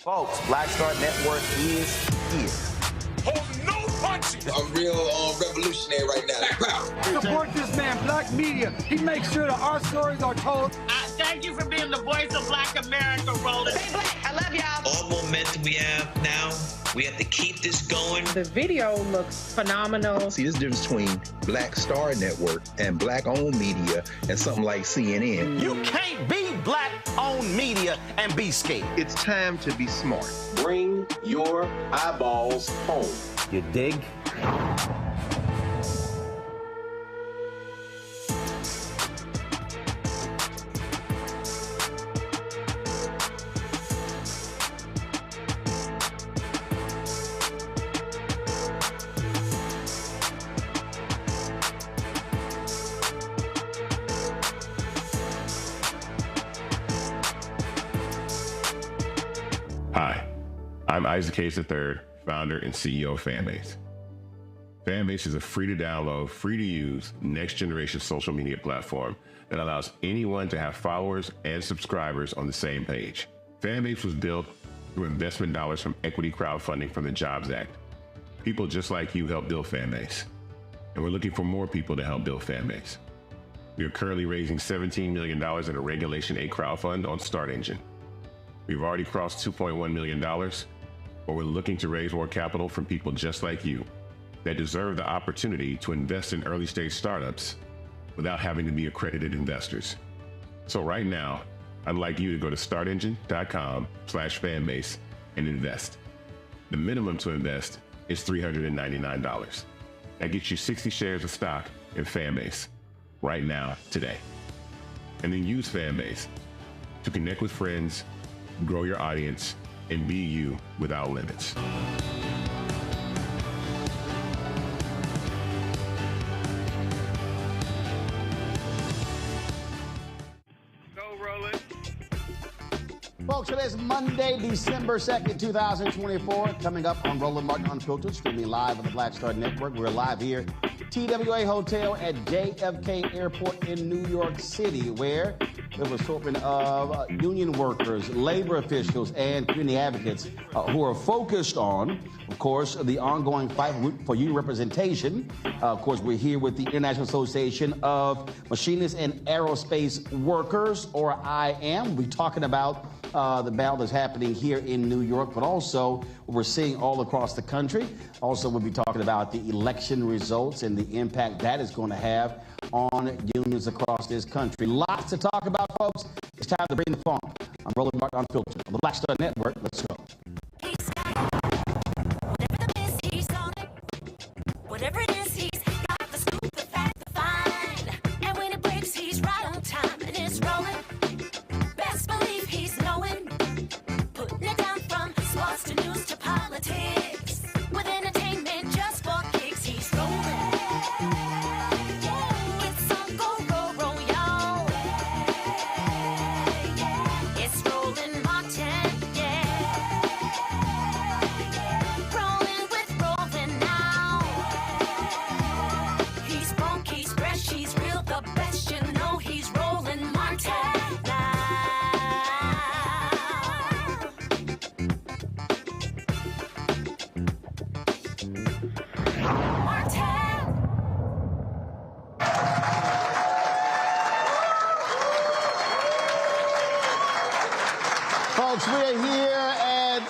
Folks, Black Star Network is here. Hold no punches! I'm real revolutionary right now. Support this man, Black Media. He makes sure that our stories are told. Thank you for being the voice of Black America, Roland. Stay black. I love y'all. All momentum we have now, we have to keep this going. The video looks phenomenal. See, this difference between Black Star Network and Black-owned media and something like CNN. You can't be Black-owned media and be scared. It's time to be smart. Bring your eyeballs home. You dig? Hi, I'm Isaac Hayes III, founder and CEO of Fanbase. Fanbase is a free-to-download, free-to-use, next-generation social media platform that allows anyone to have followers and subscribers on the same page. Fanbase was built through investment dollars from equity crowdfunding from the Jobs Act. People just like you helped build Fanbase, and we're looking for more people to help build Fanbase. We are currently raising $17 million in a Regulation A crowdfund on Start Engine. We've already crossed $2.1 million, but we're looking to raise more capital from people just like you that deserve the opportunity to invest in early stage startups without having to be accredited investors. So right now, I'd like you to go to startengine.com/fanbase and invest. The minimum to invest is $399. That gets you 60 shares of stock in Fanbase right now, today. And then use Fanbase to connect with friends, grow your audience, and be you without limits. Go, Roland. Folks, today's Monday, December 2nd, 2024. Coming up on Roland Martin Unfiltered, streaming live on the Black Star Network. We're live here, TWA Hotel at JFK Airport in New York City, where there was assortment of union workers, labor officials, and community advocates who are focused on, of course, the ongoing fight for union representation. Of course, we're here with the International Association of Machinists and Aerospace Workers, or IAM. We're talking about the battle that's happening here in New York, but also what we're seeing all across the country. Also, we'll be talking about the election results and the impact that is going to have on unions across this country. Lots to talk about, folks. It's time to bring the funk. I'm Roland Martin Unfiltered on the Black Star Network. Let's go. Whatever it is, he's got the scoop, the fact, the find. And when it breaks, he's right on time and it's rolling. Best believe he's knowing. Putting it down from sports to news to politics. With entertainment just for kicks, he's rolling. It's on go, roll, y'all. It's Roland Martin, yeah. Rolling with Roland now. He's funk, he's fresh, he's real, the best, you know he's Roland Martin now. Martin. Folks, we're here at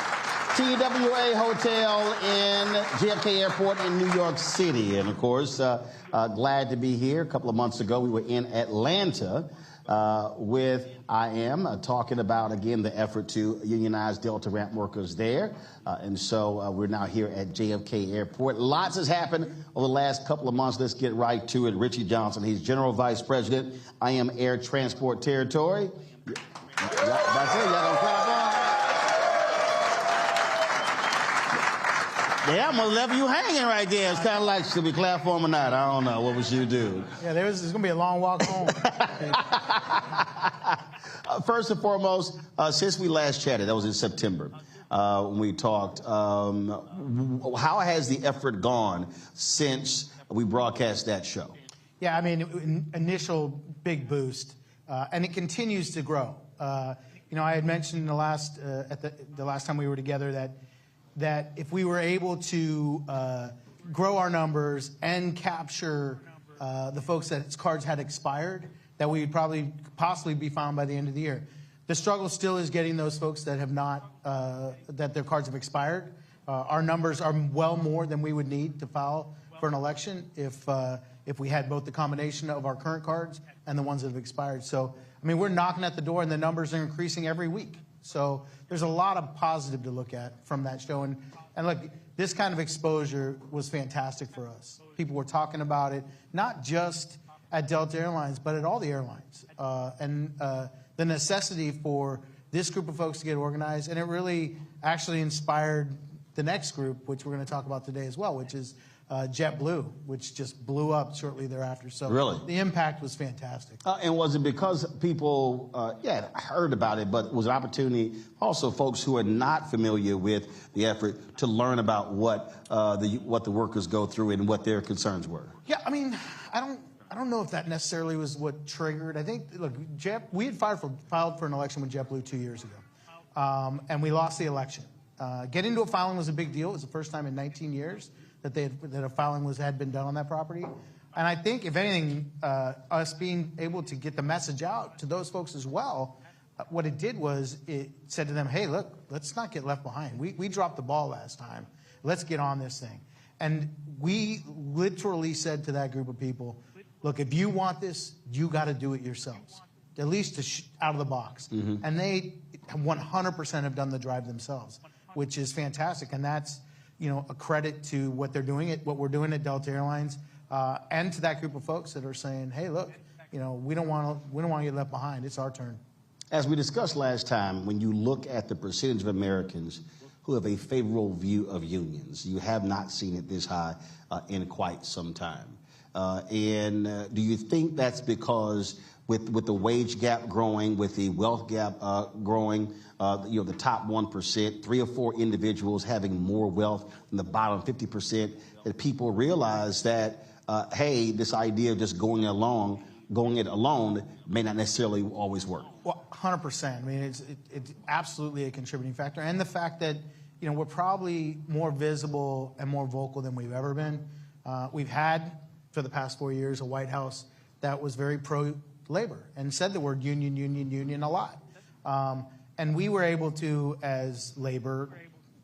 TWA Hotel in JFK Airport in New York City. And, of course, glad to be here. A couple of months ago, we were in Atlanta with IAM, talking about, again, the effort to unionize Delta ramp workers there. And so we're now here at JFK Airport. Lots has happened over the last couple of months. Let's get right to it. Richie Johnson, he's General Vice President, IAM Air Transport Territory. That's it. Y'all gonna clap on? Yeah, I'm gonna leave you hanging right there. It's kind of like, should we clap for him or not? I don't know. What would you do? Yeah, there's gonna be a long walk home. First and foremost, since we last chatted, that was in September, when we talked, how has the effort gone since we broadcast that show? Yeah, I mean, initial big boost, and it continues to grow. You know, I had mentioned the last time we were together that if we were able to grow our numbers and capture the folks that cards had expired, that we would possibly be found by the end of the year. The struggle still is getting those folks that have not, that their cards have expired. Our numbers are well more than we would need to file for an election if we had both the combination of our current cards and the ones that have expired. So, I mean, we're knocking at the door, and the numbers are increasing every week. So there's a lot of positive to look at from that show. And look, this kind of exposure was fantastic for us. People were talking about it, not just at Delta Airlines, but at all the airlines. And the necessity for this group of folks to get organized. And it really actually inspired the next group, which we're going to talk about today as well, which is JetBlue, which just blew up shortly thereafter. So really, the impact was fantastic. And was it because people, heard about it, but was an opportunity also folks who are not familiar with the effort to learn about what the workers go through and what their concerns were? Yeah, I mean, I don't know if that necessarily was what triggered. I think, look, we had filed for an election with JetBlue 2 years ago, and we lost the election. Getting to a filing was a big deal. It was the first time in 19 years that a filing had been done on that property. And I think, if anything, us being able to get the message out to those folks as well, what it did was it said to them, hey, look, let's not get left behind. We dropped the ball last time. Let's get on this thing. And we literally said to that group of people, look, if you want this, you got to do it yourselves, at least out of the box. Mm-hmm. And they 100% have done the drive themselves, which is fantastic. And that's, a credit to what they're doing, what we're doing at Delta Airlines, and to that group of folks that are saying, hey, look, we don't want to get left behind. It's our turn. As we discussed last time, when you look at the percentage of Americans who have a favorable view of unions, you have not seen it this high in quite some time. And do you think that's because with the wage gap growing, with the wealth gap growing, the top 1%, 3 or 4 individuals having more wealth than the bottom 50%, that people realize that, hey, this idea of just going it alone may not necessarily always work? Well, 100%. I mean, it's absolutely a contributing factor. And the fact that, we're probably more visible and more vocal than we've ever been. We've had, for the past 4 years, a White House that was very pro-labor and said the word union a lot. And we were able to, as labor,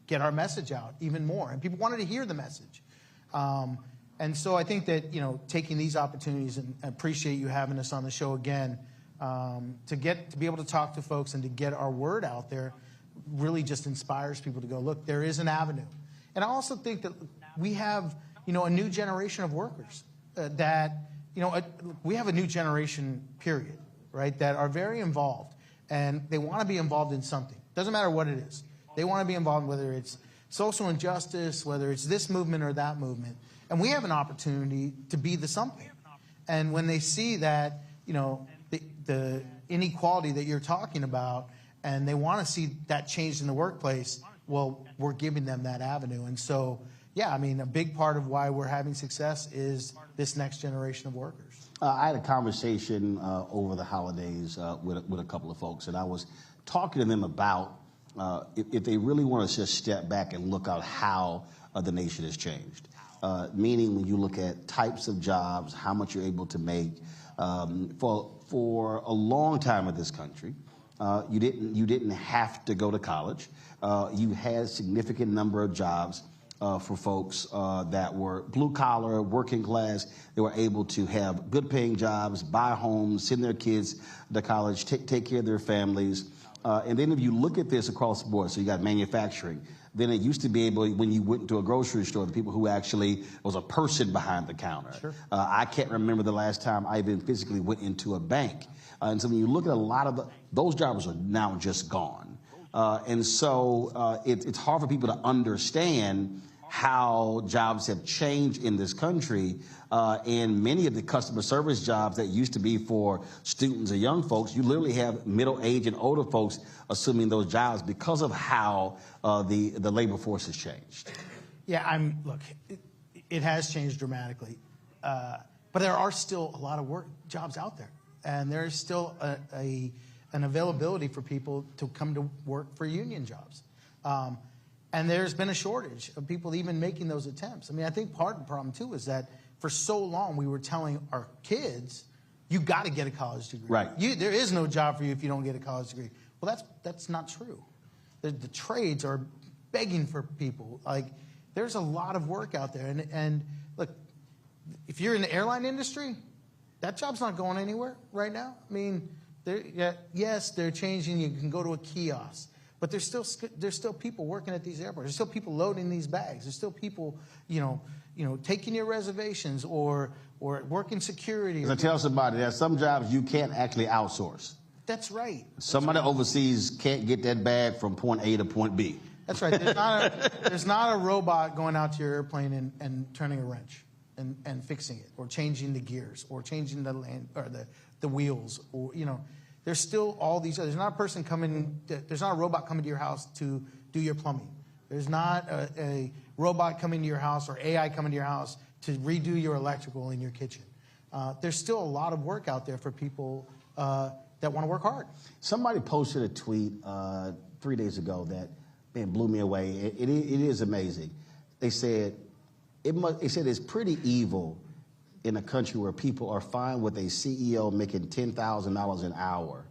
get our message out even more. And people wanted to hear the message. And so I think that, taking these opportunities, and appreciate you having us on the show again, to be able to talk to folks and to get our word out there really just inspires people to go, look, there is an avenue. And I also think that we have, a new generation of workers we have a new generation, period, right, that are very involved. And they want to be involved in something. Doesn't matter what it is. They want to be involved, whether it's social injustice, whether it's this movement or that movement. And we have an opportunity to be the something. And when they see that, the inequality that you're talking about, and they want to see that changed in the workplace, well, we're giving them that avenue. And so, yeah, I mean, a big part of why we're having success is this next generation of workers. I had a conversation over the holidays with a couple of folks, and I was talking to them about if they really want to just step back and look at how the nation has changed. Meaning, when you look at types of jobs, how much you're able to make. For a long time in this country, you didn't have to go to college. You had a significant number of jobs. For folks that were blue-collar, working class. They were able to have good-paying jobs, buy homes, send their kids to college, take care of their families. And then if you look at this across the board, so you got manufacturing. Then it used to be able, when you went to a grocery store, the people who actually was a person behind the counter. Sure. I can't remember the last time I even physically went into a bank. And so when you look at a lot of those jobs are now just gone. And so it's hard for people to understand how jobs have changed in this country. And many of the customer service jobs that used to be for students or young folks, you literally have middle-aged and older folks assuming those jobs because of how the labor force has changed. Yeah, look, it has changed dramatically. But there are still a lot of jobs out there. And there's still an availability for people to come to work for union jobs. And there's been a shortage of people even making those attempts. I mean, I think part of the problem, too, is that for so long we were telling our kids, you got to get a college degree. Right. There is no job for you if you don't get a college degree. Well, that's not true. The trades are begging for people. Like, there's a lot of work out there. And look, if you're in the airline industry, that job's not going anywhere right now. I mean, yes, they're changing. You can go to a kiosk. But there's still people working at these airports. There's still people loading these bags. There's still people, taking your reservations or working security. As I tell somebody, there are some jobs you can't actually outsource. That's right. Somebody overseas can't get that bag from point A to point B. That's right. There's not a robot going out to your airplane and turning a wrench and fixing it, or changing the gears, or changing the wheels, or There's still all these. There's not a person coming. There's not a robot coming to your house to do your plumbing. There's not a robot coming to your house or AI coming to your house to redo your electrical in your kitchen. There's still a lot of work out there for people that want to work hard. Somebody posted a tweet 3 days ago that blew me away. It is amazing. They said it's pretty evil in a country where people are fine with a CEO making $10,000 an hour,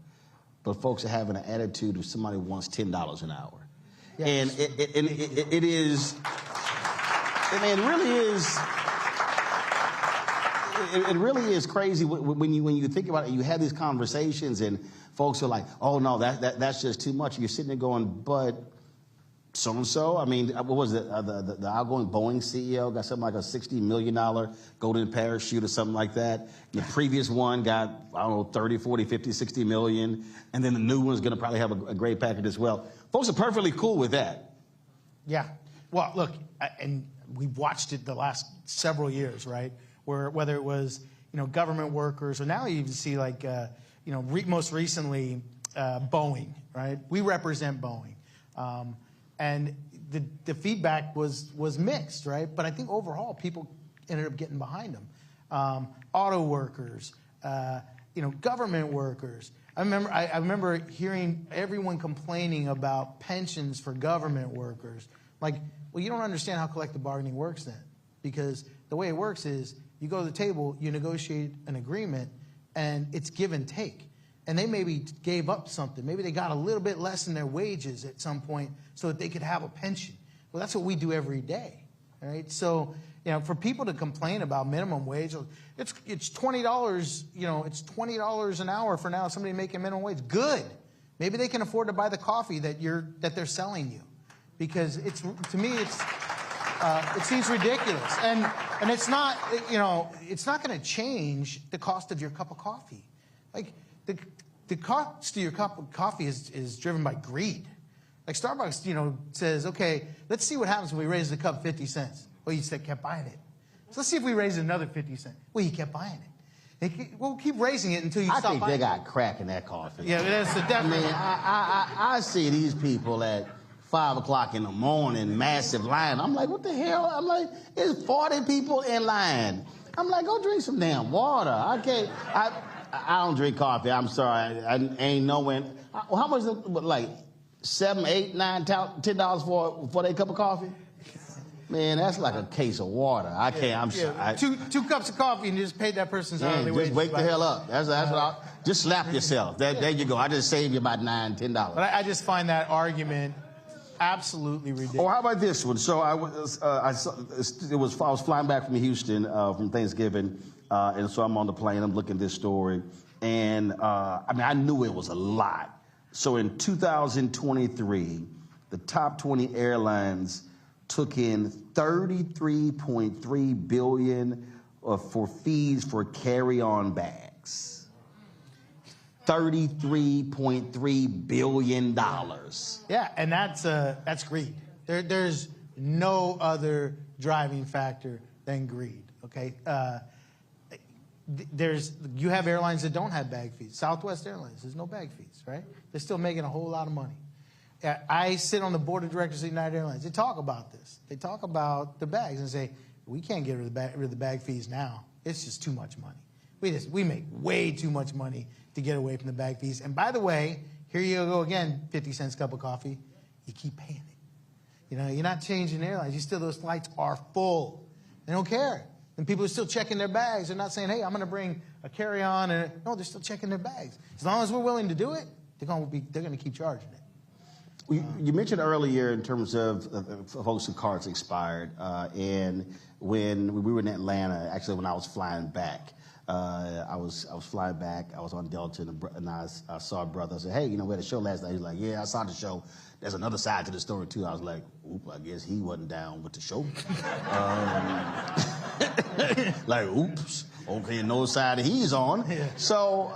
but folks are having an attitude of somebody who wants $10 an hour. Yes. And it is, it really is. It really is crazy when you think about it. You have these conversations and folks are like, "Oh no, that's just too much." You're sitting there going, "But so and so." I mean, what was it? The outgoing Boeing CEO got something like a $60 million golden parachute or something like that. The previous one got, I don't know, 30, 40, 50, 60 million, and then the new one's going to probably have a great package as well. Folks are perfectly cool with that. Yeah. Well, look, and we've watched it the last several years, right? Where whether it was government workers, or now you even see like most recently Boeing, right? We represent Boeing, and the feedback was mixed, right? But I think overall people ended up getting behind them. Auto workers, government workers. I remember hearing everyone complaining about pensions for government workers. Like, well, you don't understand how collective bargaining works then, because the way it works is, you go to the table, you negotiate an agreement, and it's give and take. And they maybe gave up something. Maybe they got a little bit less in their wages at some point so that they could have a pension. Well, that's what we do every day, right? So, for people to complain about minimum wage, it's $20, it's $20 an hour for now, somebody making minimum wage. Good. Maybe they can afford to buy the coffee that they're selling you. Because to me, it seems ridiculous, and it's not, it's not going to change the cost of your cup of coffee. Like the cost of your cup of coffee is driven by greed. Like Starbucks, says, okay, let's see what happens when we raise the cup 50 cents. Well, you kept buying it. So let's see if we raise it another 50 cents. Well, you kept buying it. We'll keep raising it until you stop buying it. I think they got crack in that coffee. Yeah, that's definitely. I mean, I see these people at 5 o'clock in the morning, massive line. I'm like, what the hell? I'm like, there's 40 people in line. I'm like, go drink some damn water. I can't. I don't drink coffee. I'm sorry. I ain't knowing. How much? Like $7, $8, $9, $10 for a cup of coffee? Man, that's like a case of water. I can't. I'm sorry. Two cups of coffee and you just paid that person's hourly wage. Just wake the hell up. That's what just slap yourself. There you go. I just saved you about $9, $10. But I just find that argument absolutely ridiculous. Oh, how about this one? So I was flying back from Houston from Thanksgiving, and so I'm on the plane. I'm looking at this story, and I knew it was a lot. So in 2023, the top 20 airlines took in $33.3 billion for fees for carry-on bags. $33.3 billion. Yeah, and that's greed. There's no other driving factor than greed. Okay, you have airlines that don't have bag fees. Southwest Airlines, there's no bag fees, right? They're still making a whole lot of money. I sit on the board of directors of United Airlines. They talk about this. They talk about the bags and say, we can't get rid of the bag fees now. It's just too much money. We make way too much money to get away from the bag fees. And by the way, here you go again, 50 cents cup of coffee. You keep paying it. You know, you're not changing airlines. Those flights are full. They don't care. And people are still checking their bags. They're not saying, hey, I'm going to bring a carry-on. No, they're still checking their bags. As long as we're willing to do it, they're going to keep charging it. You mentioned earlier in terms of folks whose cards expired, and when we were in Atlanta, actually when I was flying back, I was flying back. I was on Delta, and I saw a brother. I said, hey, you know, we had a show last night. He's like, yeah, I saw the show. There's another side to the story, too. I was like, oop, I guess he wasn't down with the show. Like, oops, okay, no side he's on. Yeah. So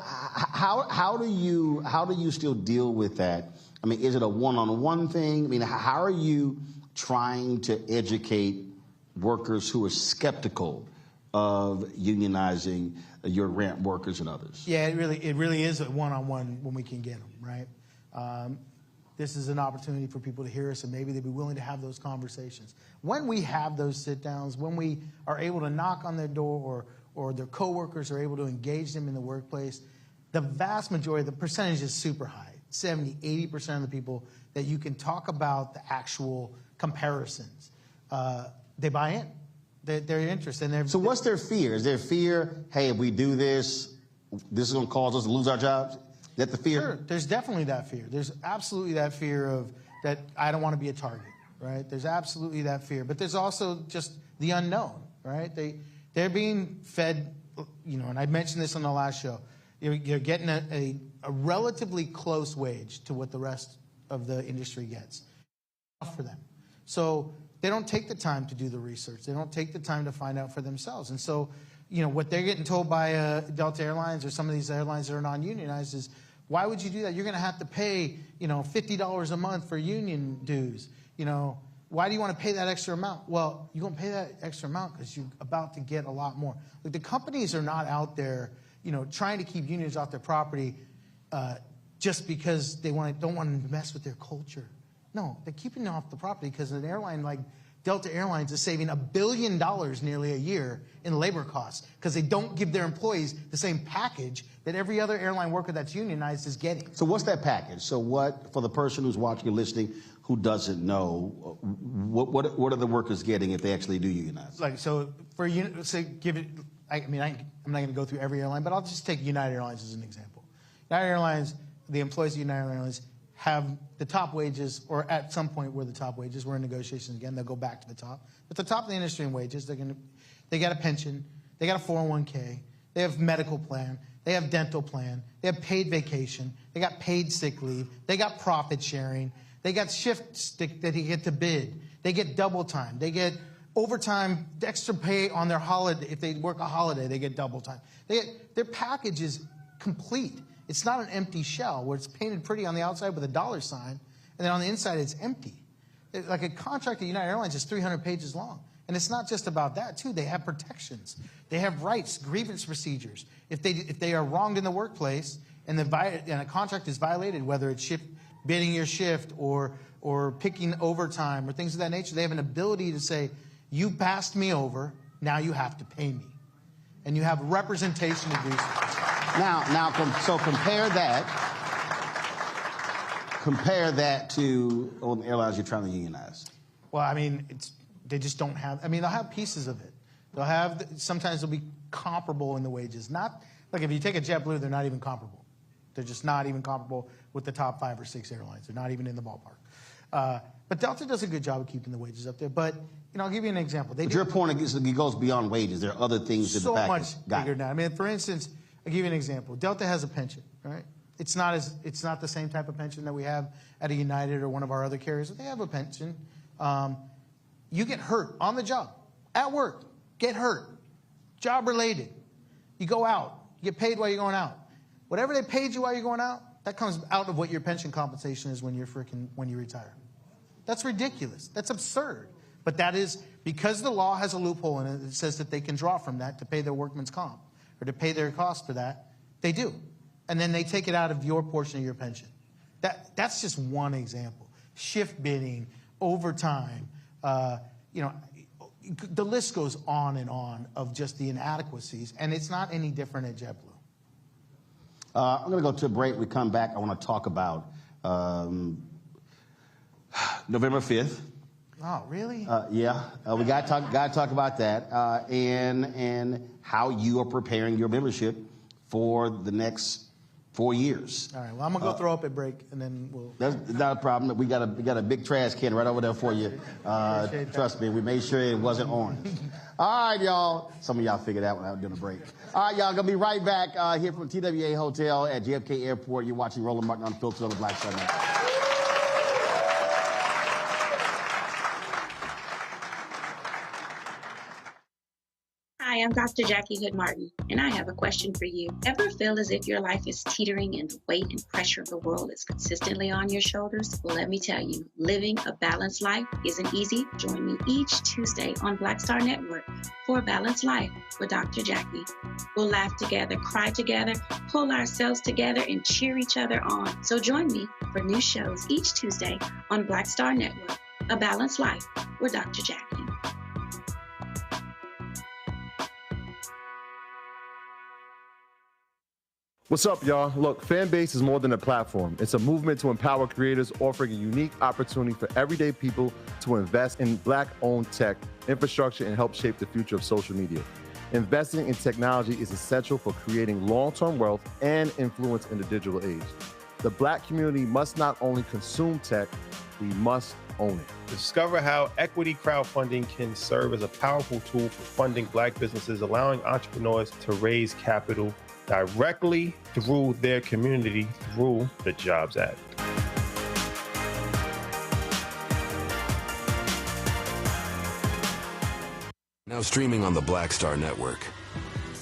how do you still deal with that? I mean, is it a one-on-one thing? I mean, how are you trying to educate workers who are skeptical of unionizing your ramp workers and others? Yeah, it really is a one-on-one when we can get them, right? This is an opportunity for people to hear us, and maybe they'd be willing to have those conversations. When we have those sit-downs, when we are able to knock on their door or their coworkers are able to engage them in the workplace, the vast majority, the percentage is super high. 70, 80% of the people that you can talk about the actual comparisons, they buy in. They're interested. So what's their fear? Is their fear, hey, if we do this, this is going to cause us to lose our jobs? Is that the fear? Sure, there's definitely that fear. There's absolutely that fear of that I don't want to be a target, right? There's absolutely that fear. But there's also just the unknown, right? They're being fed, you know, and I mentioned this on the last show. You're getting a relatively close wage to what the rest of the industry gets for them. So they don't take the time to do the research. They don't take the time to find out for themselves. And so, you know, what they're getting told by Delta Airlines or some of these airlines that are non-unionized is, why would you do that? You're going to have to pay, you know, $50 a month for union dues. You know, why do you want to pay that extra amount? Well, you're going to pay that extra amount because you're about to get a lot more. Like, the companies are not out there, you know, trying to keep unions off their property just because they don't want to mess with their culture. No, they're keeping them off the property because an airline like Delta Airlines is saving $1 billion nearly a year in labor costs because they don't give their employees the same package that every other airline worker that's unionized is getting. So what's that package? So what, for the person who's watching and listening who doesn't know, what are the workers getting if they actually do unionize? Like, so for say, give it. I'm not going to go through every airline, but I'll just take United Airlines as an example. United Airlines, the employees of United Airlines have the top wages, or at some point were the top wages. We're in negotiations again. They'll go back to the top. But the top of the industry in wages, they got a pension, they got a 401k, they have medical plan, they have dental plan, they have paid vacation, they got paid sick leave, they got profit sharing, they got shifts that they get to bid, they get double time, they get overtime, extra pay on their holiday. If they work a holiday, they get double time. Their package is complete. It's not an empty shell where it's painted pretty on the outside with a dollar sign, and then on the inside it's empty. Like, a contract at United Airlines is 300 pages long. And it's not just about that, too. They have protections. They have rights, grievance procedures. If they are wronged in the workplace and a contract is violated, whether it's bidding your shift or picking overtime or things of that nature, they have an ability to say, you passed me over, now you have to pay me. And you have representation to do so. So compare that to the airlines you're trying to unionize. Well, I mean, they just don't have. I mean, they'll have pieces of it. Sometimes they'll be comparable in the wages. Not like, if you take a JetBlue, they're not even comparable. They're just not even comparable with the top 5 or 6 airlines. They're not even in the ballpark. But Delta does a good job of keeping the wages up there. But, you know, I'll give you an example. But your point goes beyond wages. There are other things in the package. So much bigger now. I mean, for instance, I'll give you an example. Delta has a pension, right? It's not the same type of pension that we have at a United or one of our other carriers. They have a pension. You get hurt on the job, at work, get hurt, job related. You go out, you get paid while you're going out. Whatever they paid you while you're going out, that comes out of what your pension compensation is when you retire. That's ridiculous. That's absurd. But that is because the law has a loophole in it that says that they can draw from that to pay their workman's comp or to pay their costs for that. They do. And then they take it out of your portion of your pension. That's just one example. Shift bidding, overtime, the list goes on and on of just the inadequacies, and it's not any different at JetBlue. I'm going to go to a break. We come back. I want to talk about November 5th. Oh, really? Yeah, we got to talk about that and how you are preparing your membership for the next 4 years. All right. Well, I'm gonna go throw up at break, and then we'll. That's not a problem. We got a big trash can right over there for you. Trust me, we made sure it wasn't orange. All right, y'all. Some of y'all figured that one out during the break. All right, y'all. Gonna be right back here from TWA Hotel at JFK Airport. You're watching Roland Martin Unfiltered on the Black Star Network. Hi, I'm Dr. Jackie Hood Martin, and I have a question for you. Ever feel as if your life is teetering and the weight and pressure of the world is consistently on your shoulders? Well, let me tell you, living a balanced life isn't easy. Join me each Tuesday on Black Star Network for A Balanced Life with Dr. Jackie. We'll laugh together, cry together, pull ourselves together, and cheer each other on. So join me for new shows each Tuesday on Black Star Network, A Balanced Life with Dr. Jackie. What's up, y'all? Look, Fanbase is more than a platform. It's a movement to empower creators, offering a unique opportunity for everyday people to invest in Black-owned tech, infrastructure, and help shape the future of social media. Investing in technology is essential for creating long-term wealth and influence in the digital age. The Black community must not only consume tech, we must own it. Discover how equity crowdfunding can serve as a powerful tool for funding Black businesses, allowing entrepreneurs to raise capital directly through their community through the Jobs Act. Now streaming on the Black Star Network.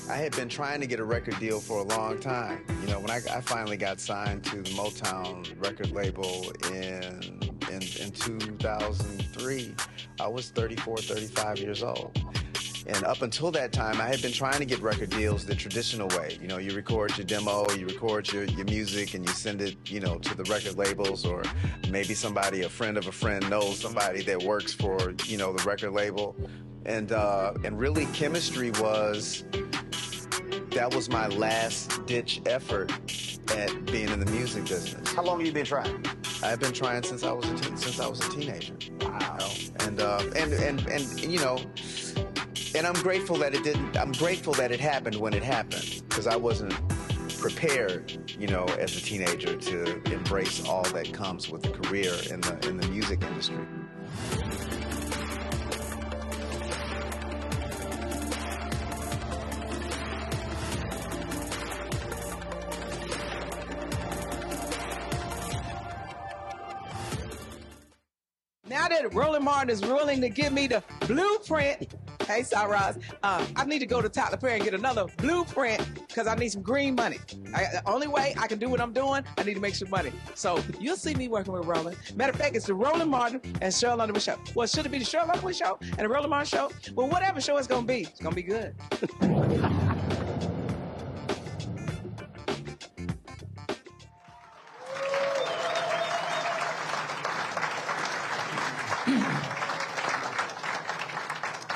I had been trying to get a record deal for a long time. You know, when I finally got signed to the Motown record label in 2003, I was 34, 35 years old. And up until that time, I had been trying to get record deals the traditional way. You know, you record your demo, you record your music, and you send it, you know, to the record labels, or maybe somebody, a friend of a friend, knows somebody that works for, you know, the record label. And really, chemistry that was my last-ditch effort at being in the music business. How long have you been trying? I've been trying since I was a teenager. Wow. You know? And you know. And I'm grateful that it didn't. I'm grateful that it happened when it happened, because I wasn't prepared, you know, as a teenager to embrace all that comes with a career in the music industry. Now that Roland Martin is willing to give me the blueprint, hey, Cyrus, I need to go to Tyler Perry and get another blueprint because I need some green money. The only way I can do what I'm doing, I need to make some money. So you'll see me working with Roland. Matter of fact, it's the Roland Martin and Cheryl Underwood show. Well, should it be the Cheryl Underwood show and the Roland Martin show? Well, whatever show it's going to be good.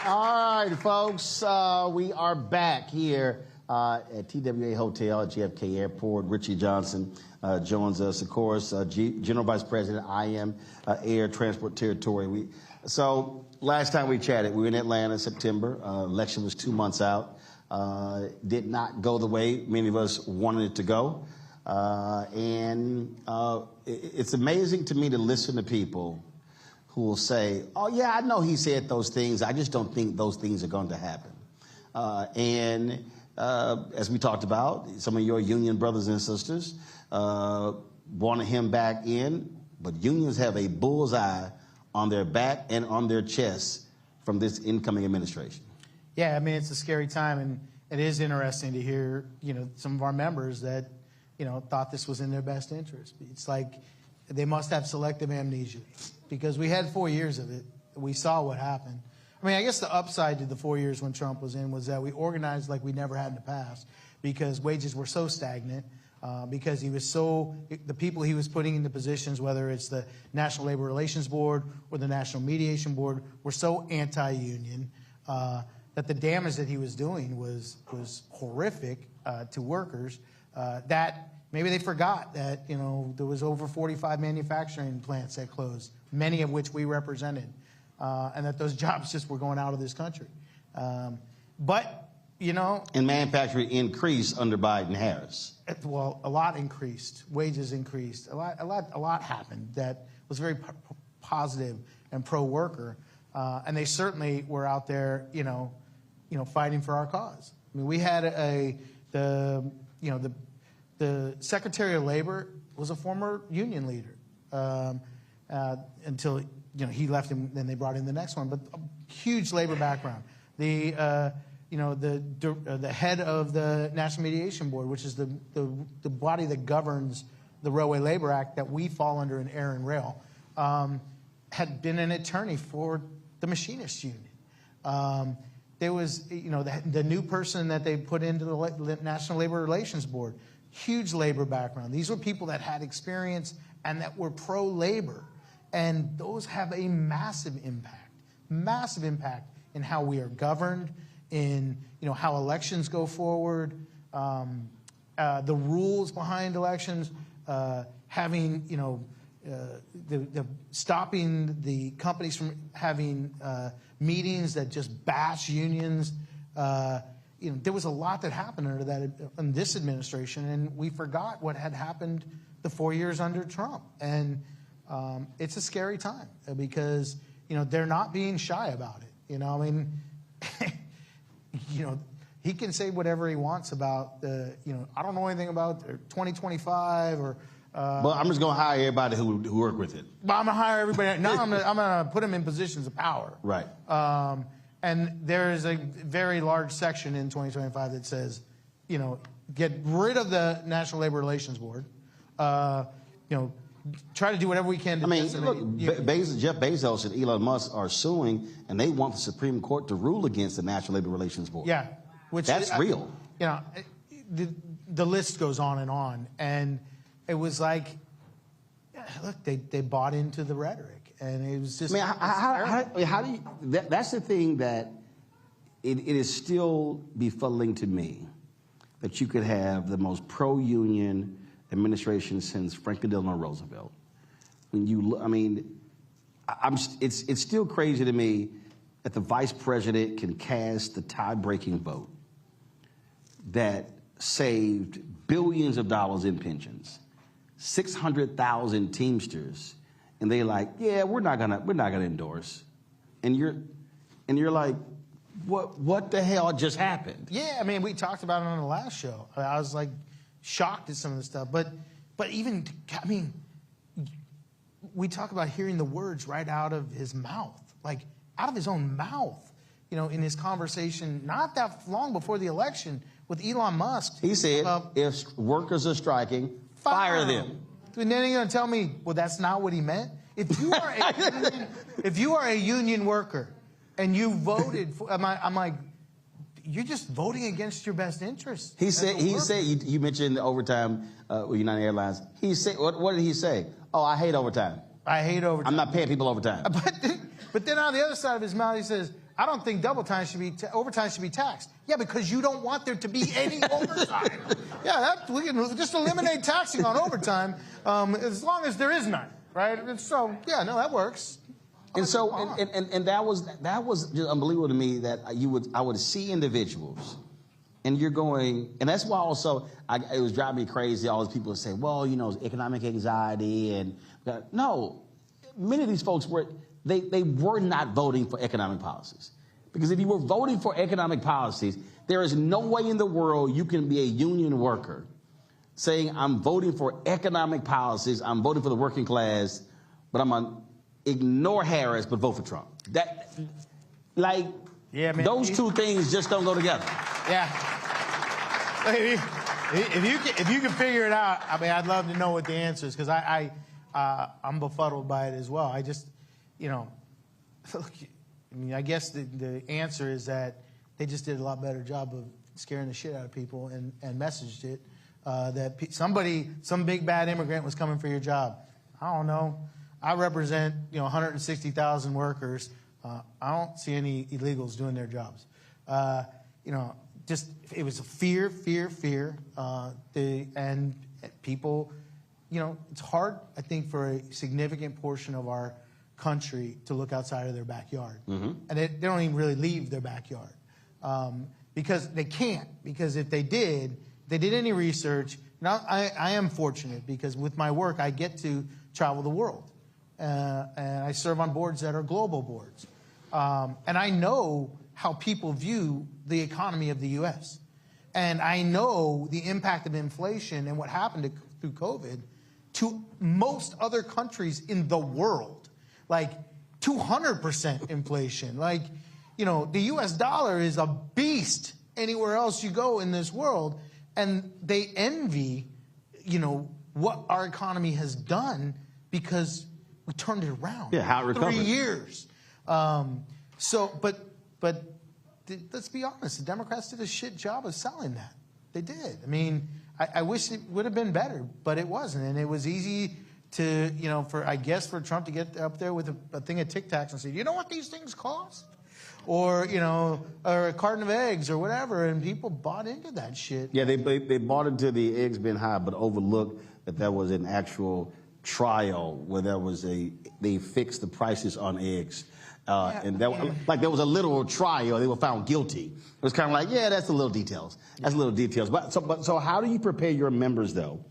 All right, folks, we are back here at TWA Hotel at JFK Airport. Richie Johnson joins us, of course, General Vice President, IAM Air Transport Territory. So last time we chatted, we were in Atlanta in September. Election was 2 months out. Did not go the way many of us wanted it to go. It's amazing to me to listen to people who will say, oh, yeah, I know he said those things. I just don't think those things are going to happen. As we talked about, some of your union brothers and sisters wanted him back in, but unions have a bullseye on their back and on their chest from this incoming administration. Yeah, I mean, it's a scary time, and it is interesting to hear, you know, some of our members that, you know, thought this was in their best interest. It's like they must have selective amnesia, because we had 4 years of it. We saw what happened. I mean, I guess the upside to the 4 years when Trump was in was that we organized like we never had in the past, because wages were so stagnant. because the people he was putting into positions, whether it's the National Labor Relations Board or the National Mediation Board, were so anti-union that the damage that he was doing was horrific to workers. That maybe they forgot that there was over 45 manufacturing plants that closed, many of which we represented, and that those jobs just were going out of this country. And manufacturing increased under Biden-Harris. Well, a lot increased. Wages increased. A lot happened that was very positive and pro-worker, and they certainly were out there, fighting for our cause. I mean, we had the Secretary of Labor was a former union leader until he left, and then they brought in the next one. But a huge labor background. The head of the National Mediation Board, which is the body that governs the Railway Labor Act that we fall under in Air and Rail, had been an attorney for the Machinists Union. There was, the new person that they put into the National Labor Relations Board, huge labor background. These were people that had experience and that were pro-labor. And those have a massive impact in how we are governed, in how elections go forward, the rules behind elections, having stopping the companies from having meetings that just bash unions. There was a lot that happened under that in this administration, and we forgot what had happened the 4 years under Trump. And it's a scary time because they're not being shy about it. He can say whatever he wants about I don't know anything about 2025 or. Well, I'm just going to hire everybody who work with it. But I'm going to hire everybody. Now I'm going to put them in positions of power. Right. And there is a very large section in 2025 that says, get rid of the National Labor Relations Board. Try to do whatever we can to look, Jeff Bezos and Elon Musk are suing, and they want the Supreme Court to rule against the National Labor Relations Board. Yeah. That's real. The list goes on. And it was like, look, they bought into the rhetoric. And it was just... how do you... That's the thing that it is still befuddling to me, that you could have the most pro-union administration since Franklin Delano Roosevelt. It's still crazy to me that the vice president can cast the tie-breaking vote that saved billions of dollars in pensions, 600,000 Teamsters, and they're like, yeah, we're not gonna endorse, and you're like, what the hell just happened? Yeah, we talked about it on the last show. I was like shocked at some of the stuff, but even we talk about hearing the words right out of his mouth, like out of his own mouth, in his conversation not that long before the election with Elon Musk. He said, if workers are striking, fire them. And then you're going to tell me, well, that's not what he meant? If you are a union worker and you voted for, I'm like, you're just voting against your best interest. He said, you mentioned the overtime with United Airlines. He said, what did he say? Oh, I hate overtime. I hate overtime. I'm not paying people overtime. But then on the other side of his mouth, he says, I don't think overtime should be taxed. Yeah, because you don't want there to be any overtime. We can just eliminate taxing on overtime as long as there is none, right? And so, that works. And so, and that was just unbelievable to me that I would see individuals, and you're going, and that's why also it was driving me crazy. All these people would say, well, economic anxiety, and no, many of these folks were not voting for economic policies, because if you were voting for economic policies, there is no way in the world you can be a union worker saying I'm voting for economic policies, I'm voting for the working class, but I'm on. Ignore Harris, but vote for Trump. Those two things just don't go together. Yeah. If you can figure it out, I'd love to know what the answer is, because I'm befuddled by it as well. I just, I guess the answer is that they just did a lot better job of scaring the shit out of people and messaged it. that some big bad immigrant was coming for your job. I don't know. I represent 160,000 workers. I don't see any illegals doing their jobs. Just it was a fear. And people, it's hard, I think, for a significant portion of our country to look outside of their backyard. And they don't even really leave their backyard because they can't. Because if they did any research, now I am fortunate because with my work I get to travel the world. And I serve on boards that are global boards. And I know how people view the economy of the U.S. And I know the impact of inflation and what happened through COVID to most other countries in the world. Like 200% inflation. Like, the U.S. dollar is a beast anywhere else you go in this world. And they envy, what our economy has done because we turned it around. Yeah, how it recovered. 3 years. But let's be honest. The Democrats did a shit job of selling that. They did. I mean, I wish it would have been better, but it wasn't. And it was easy to, for Trump to get up there with a thing of Tic Tacs and say, you know what these things cost? Or, or a carton of eggs or whatever. And people bought into that shit. Yeah, they bought into the eggs being high, but overlooked that there was an actual trial where they fixed the prices on eggs. And there was a literal trial. They were found guilty. It was kind of like, that's the little details. That's little details. So how do you prepare your members, though,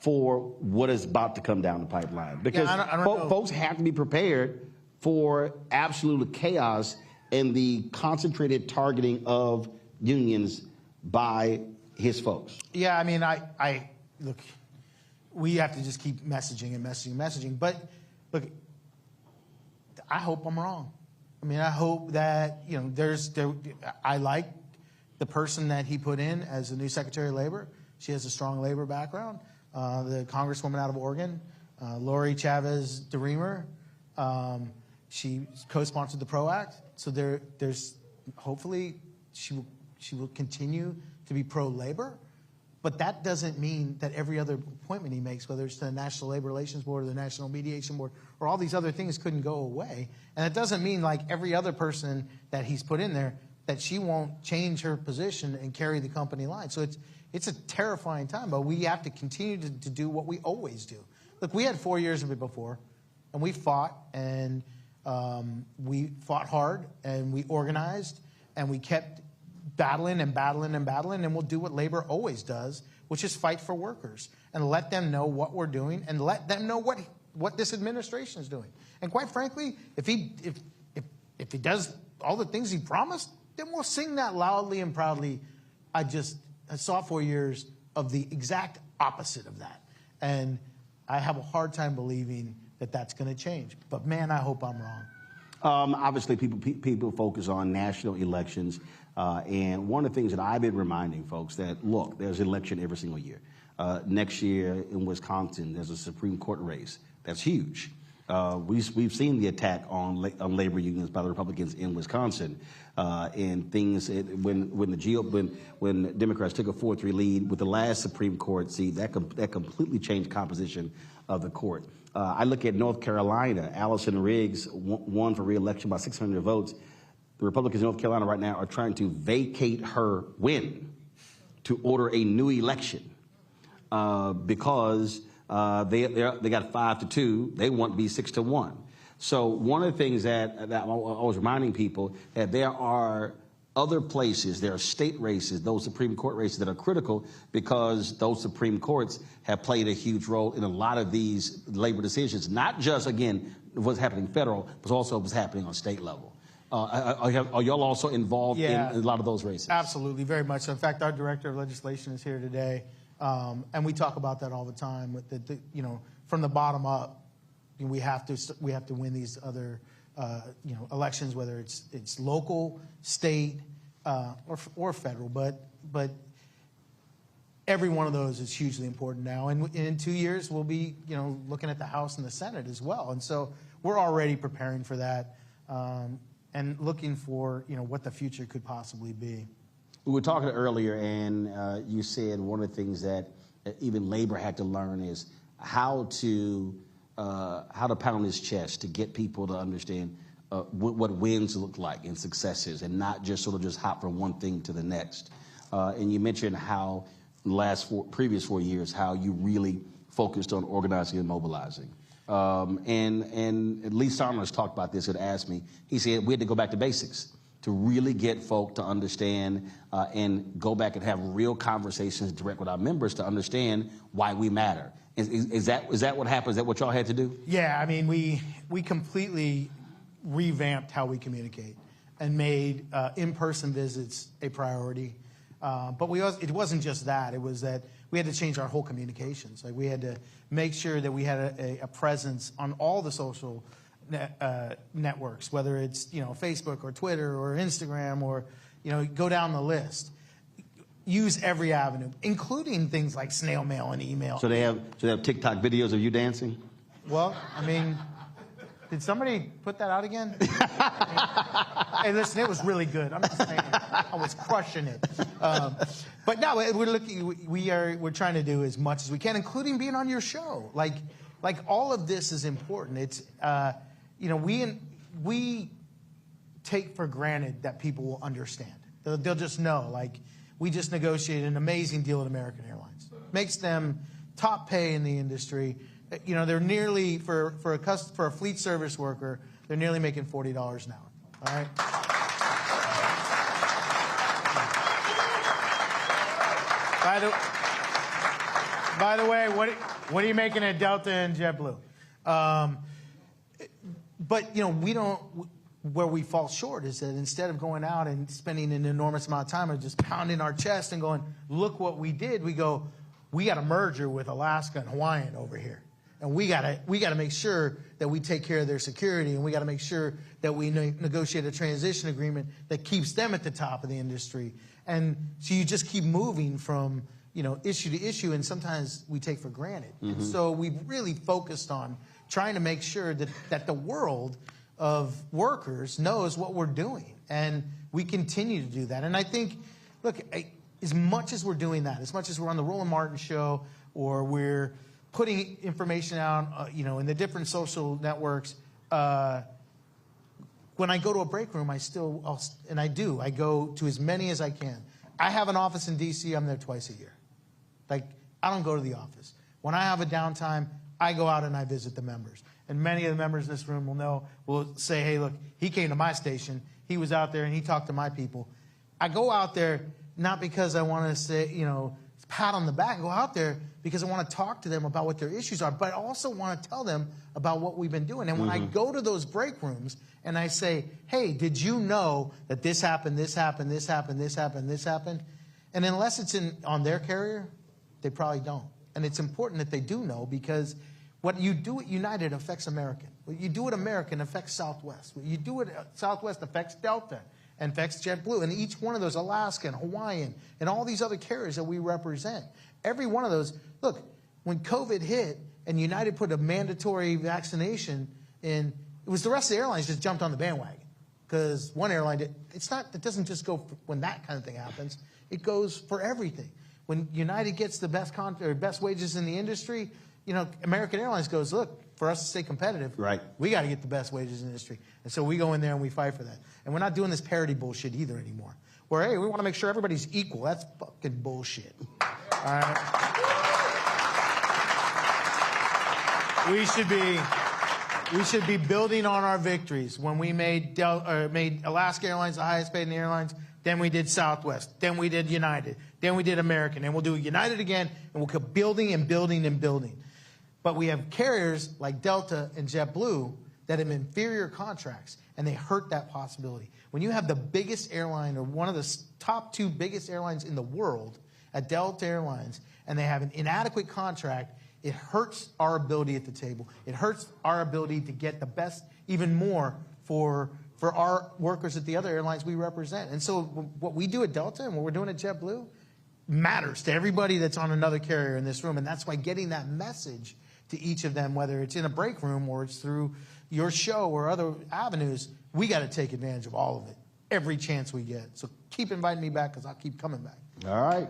for what is about to come down the pipeline? Because I don't know. Folks have to be prepared for absolute chaos and the concentrated targeting of unions by his folks. Yeah, I mean, I look, we have to just keep messaging. But look, I hope I'm wrong. I mean, I hope that, I like the person that he put in as the new Secretary of Labor. She has a strong labor background. The Congresswoman out of Oregon, Lori Chavez DeRemer, she co-sponsored the PRO Act. So there's hopefully she will continue to be pro-labor. But that doesn't mean that every other appointment he makes, whether it's the National Labor Relations Board or the National Mediation Board or all these other things, couldn't go away. And it doesn't mean like every other person that he's put in there that she won't change her position and carry the company line. So it's a terrifying time, but we have to continue to do what we always do. Look, we had 4 years of it before, and we fought, and we fought hard, and we organized, and we kept battling, and we'll do what labor always does, which is fight for workers and let them know what we're doing and let them know what this administration is doing. And quite frankly, if he does all the things he promised, then we'll sing that loudly and proudly. I saw 4 years of the exact opposite of that. And I have a hard time believing that that's going to change. But man, I hope I'm wrong. Obviously, people focus on national elections. And one of the things that I've been reminding folks that, look, there's an election every single year. Next year in Wisconsin, there's a Supreme Court race. That's huge. We've seen the attack on labor unions by the Republicans in Wisconsin, and things when Democrats took a 4-3 lead with the last Supreme Court seat, that completely changed the composition of the court. I look at North Carolina. Allison Riggs won for re-election by 600 votes. The Republicans in North Carolina right now are trying to vacate her win to order a new election because they got 5-2. They want to be 6-1. So one of the things that I was reminding people that there are other places, there are state races, those Supreme Court races that are critical because those Supreme Courts have played a huge role in a lot of these labor decisions, not just, again, what's happening federal, but also what's happening on state level. Are y'all also involved in a lot of those races? Absolutely, very much so. In fact, our director of legislation is here today, and we talk about that all the time. With from the bottom up, we have to win these other elections, whether it's local, state, or federal. But every one of those is hugely important now. And in 2 years, we'll be looking at the House and the Senate as well. And so we're already preparing for that. And looking for what the future could possibly be. We were talking earlier, and you said one of the things that even labor had to learn is how to pound his chest to get people to understand what wins look like and successes, and not just sort of just hop from one thing to the next. And you mentioned how previous 4 years, how you really focused on organizing and mobilizing. And Lee Saunders talked about this and asked me, he said we had to go back to basics to really get folk to understand and go back and have real conversations direct with our members to understand why we matter. Is that what happened? Is that what y'all had to do? Yeah, I mean, we completely revamped how we communicate and made in-person visits a priority. But it wasn't just that. It was that we had to change our whole communications. Like, we had to make sure that we had a presence on all the social networks, whether it's, Facebook or Twitter or Instagram or, go down the list. Use every avenue, including things like snail mail and email. So they have TikTok videos of you dancing? Well, I mean, did somebody put that out again? Hey, listen, it was really good. I'm just saying, I was crushing it. But no, we're trying to do as much as we can, including being on your show. Like all of this is important. It's, we take for granted that people will understand. They'll just know. Like, we just negotiated an amazing deal with American Airlines. Makes them top pay in the industry. They're nearly, for a fleet service worker, they're nearly making $40 an hour. All right? By the way, what are you making at Delta and JetBlue? But we don't. Where we fall short is that instead of going out and spending an enormous amount of time and just pounding our chest and going, look what we did, we go, we got a merger with Alaska and Hawaiian over here. And we gotta make sure that we take care of their security, and we gotta make sure that we negotiate a transition agreement that keeps them at the top of the industry. And so you just keep moving from issue to issue, and sometimes we take for granted. Mm-hmm. So we've really focused on trying to make sure that the world of workers knows what we're doing, and we continue to do that. And I think, look, as much as we're doing that, as much as we're on the Roland Martin show, or we're putting information out, in the different social networks, when I go to a break room, I go to as many as I can. I have an office in D.C. I'm there twice a year. Like, I don't go to the office. When I have a downtime, I go out and I visit the members. And many of the members in this room will say, hey, look, he came to my station. He was out there and he talked to my people. I go out there not because I want to say, pat on the back. I go out there because I want to talk to them about what their issues are, but I also want to tell them about what we've been doing. And when I go to those break rooms and I say, hey, did you know that this happened, this happened, this happened, this happened, this happened? And unless it's on their carrier, they probably don't. And it's important that they do know, because what you do at United affects American. What you do at American affects Southwest. What you do at Southwest affects Delta and affects JetBlue. And each one of those, Alaska and Hawaiian and all these other carriers that we represent, every one of those, look, when COVID hit and United put a mandatory vaccination in, it was the rest of the airlines just jumped on the bandwagon. Because one airline did. It doesn't just go when that kind of thing happens. It goes for everything. When United gets the best wages in the industry, American Airlines goes, look, for us to stay competitive, right, we got to get the best wages in the industry. And so we go in there and we fight for that. And we're not doing this parity bullshit either anymore. Where, hey, we want to make sure everybody's equal. That's fucking bullshit. All right? We should be building on our victories. When we made Alaska Airlines the highest paid in the airlines, then we did Southwest, then we did United, then we did American, and we'll do United again, and we'll keep building and building and building. But we have carriers like Delta and JetBlue that have inferior contracts, and they hurt that possibility. When you have the biggest airline, or one of the top two biggest airlines in the world at Delta Airlines, and they have an inadequate contract, it hurts our ability at the table. It hurts our ability to get the best, even more, for our workers at the other airlines we represent. And so what we do at Delta and what we're doing at JetBlue matters to everybody that's on another carrier in this room. And that's why getting that message to each of them, whether it's in a break room or it's through your show or other avenues, we got to take advantage of all of it every chance we get. So keep inviting me back, because I'll keep coming back. All right.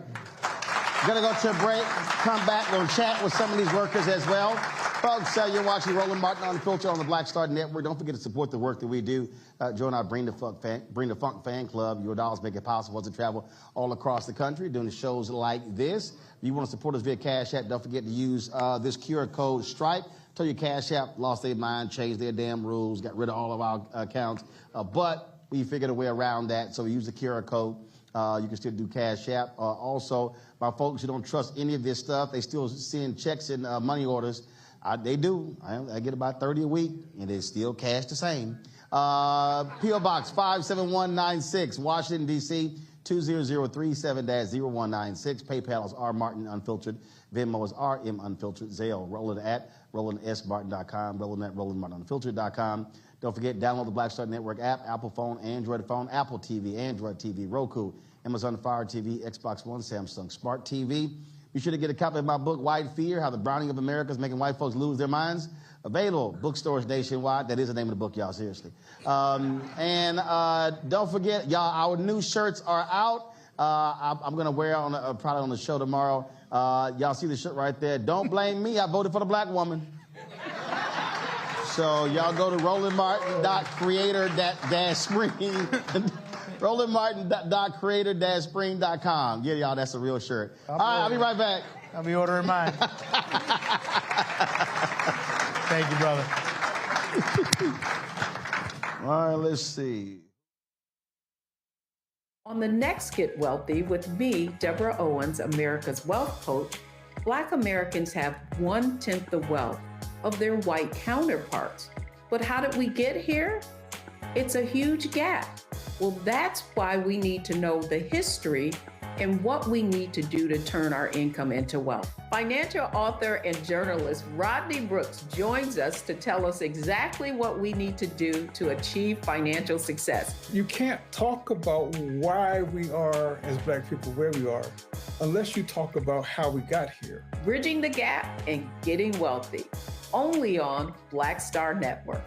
Gonna go to a break, come back, we'll chat with some of these workers as well. Folks, you're watching Roland Martin Unfiltered on the Black Star Network. Don't forget to support the work that we do. Join our Bring the Funk fan club. Your dollars make it possible to travel all across the country doing shows like this. If you want to support us via Cash App, don't forget to use this QR code Stripe. Tell your Cash App lost their mind, changed their damn rules, got rid of all of our accounts. But we figured a way around that, so we use the QR code. You can still do Cash App. Also, my folks who don't trust any of this stuff, they still send checks and money orders. They do. I get about 30 a week, and they still cash the same. P.O. Box 57196, Washington, D.C., 20037-0196. PayPal is R Martin Unfiltered. Venmo is RM Unfiltered. Zelle, Roland at RolandSMartin.com, Roland at RolandMartinUnfiltered.com. Don't forget, download the Black Star Network app, Apple phone, Android phone, Apple TV, Android TV, Roku, Amazon Fire TV, Xbox One, Samsung Smart TV. Be sure to get a copy of my book, White Fear, How the Browning of America is Making White Folks Lose Their Minds. Available, bookstores nationwide. That is the name of the book, y'all, seriously. And don't forget, y'all, our new shirts are out. I'm going to wear it probably on the show tomorrow. Y'all see the shirt right there. Don't blame me. I voted for the black woman. So y'all go to RolandMartin.creator-spring. RolandMartin.creator-spring.com. Yeah, y'all, that's a real shirt. All right, I'll be right back. I'll be ordering mine. Thank you, brother. All right, let's see. On the next Get Wealthy with me, Deborah Owens, America's Wealth Coach, Black Americans have 1/10 the wealth of their white counterparts. But how did we get here? It's a huge gap. Well, that's why we need to know the history and what we need to do to turn our income into wealth. Financial author and journalist Rodney Brooks joins us to tell us exactly what we need to do to achieve financial success. You can't talk about why we are, as Black people, where we are, unless you talk about how we got here. Bridging the Gap and Getting Wealthy, only on Black Star Network.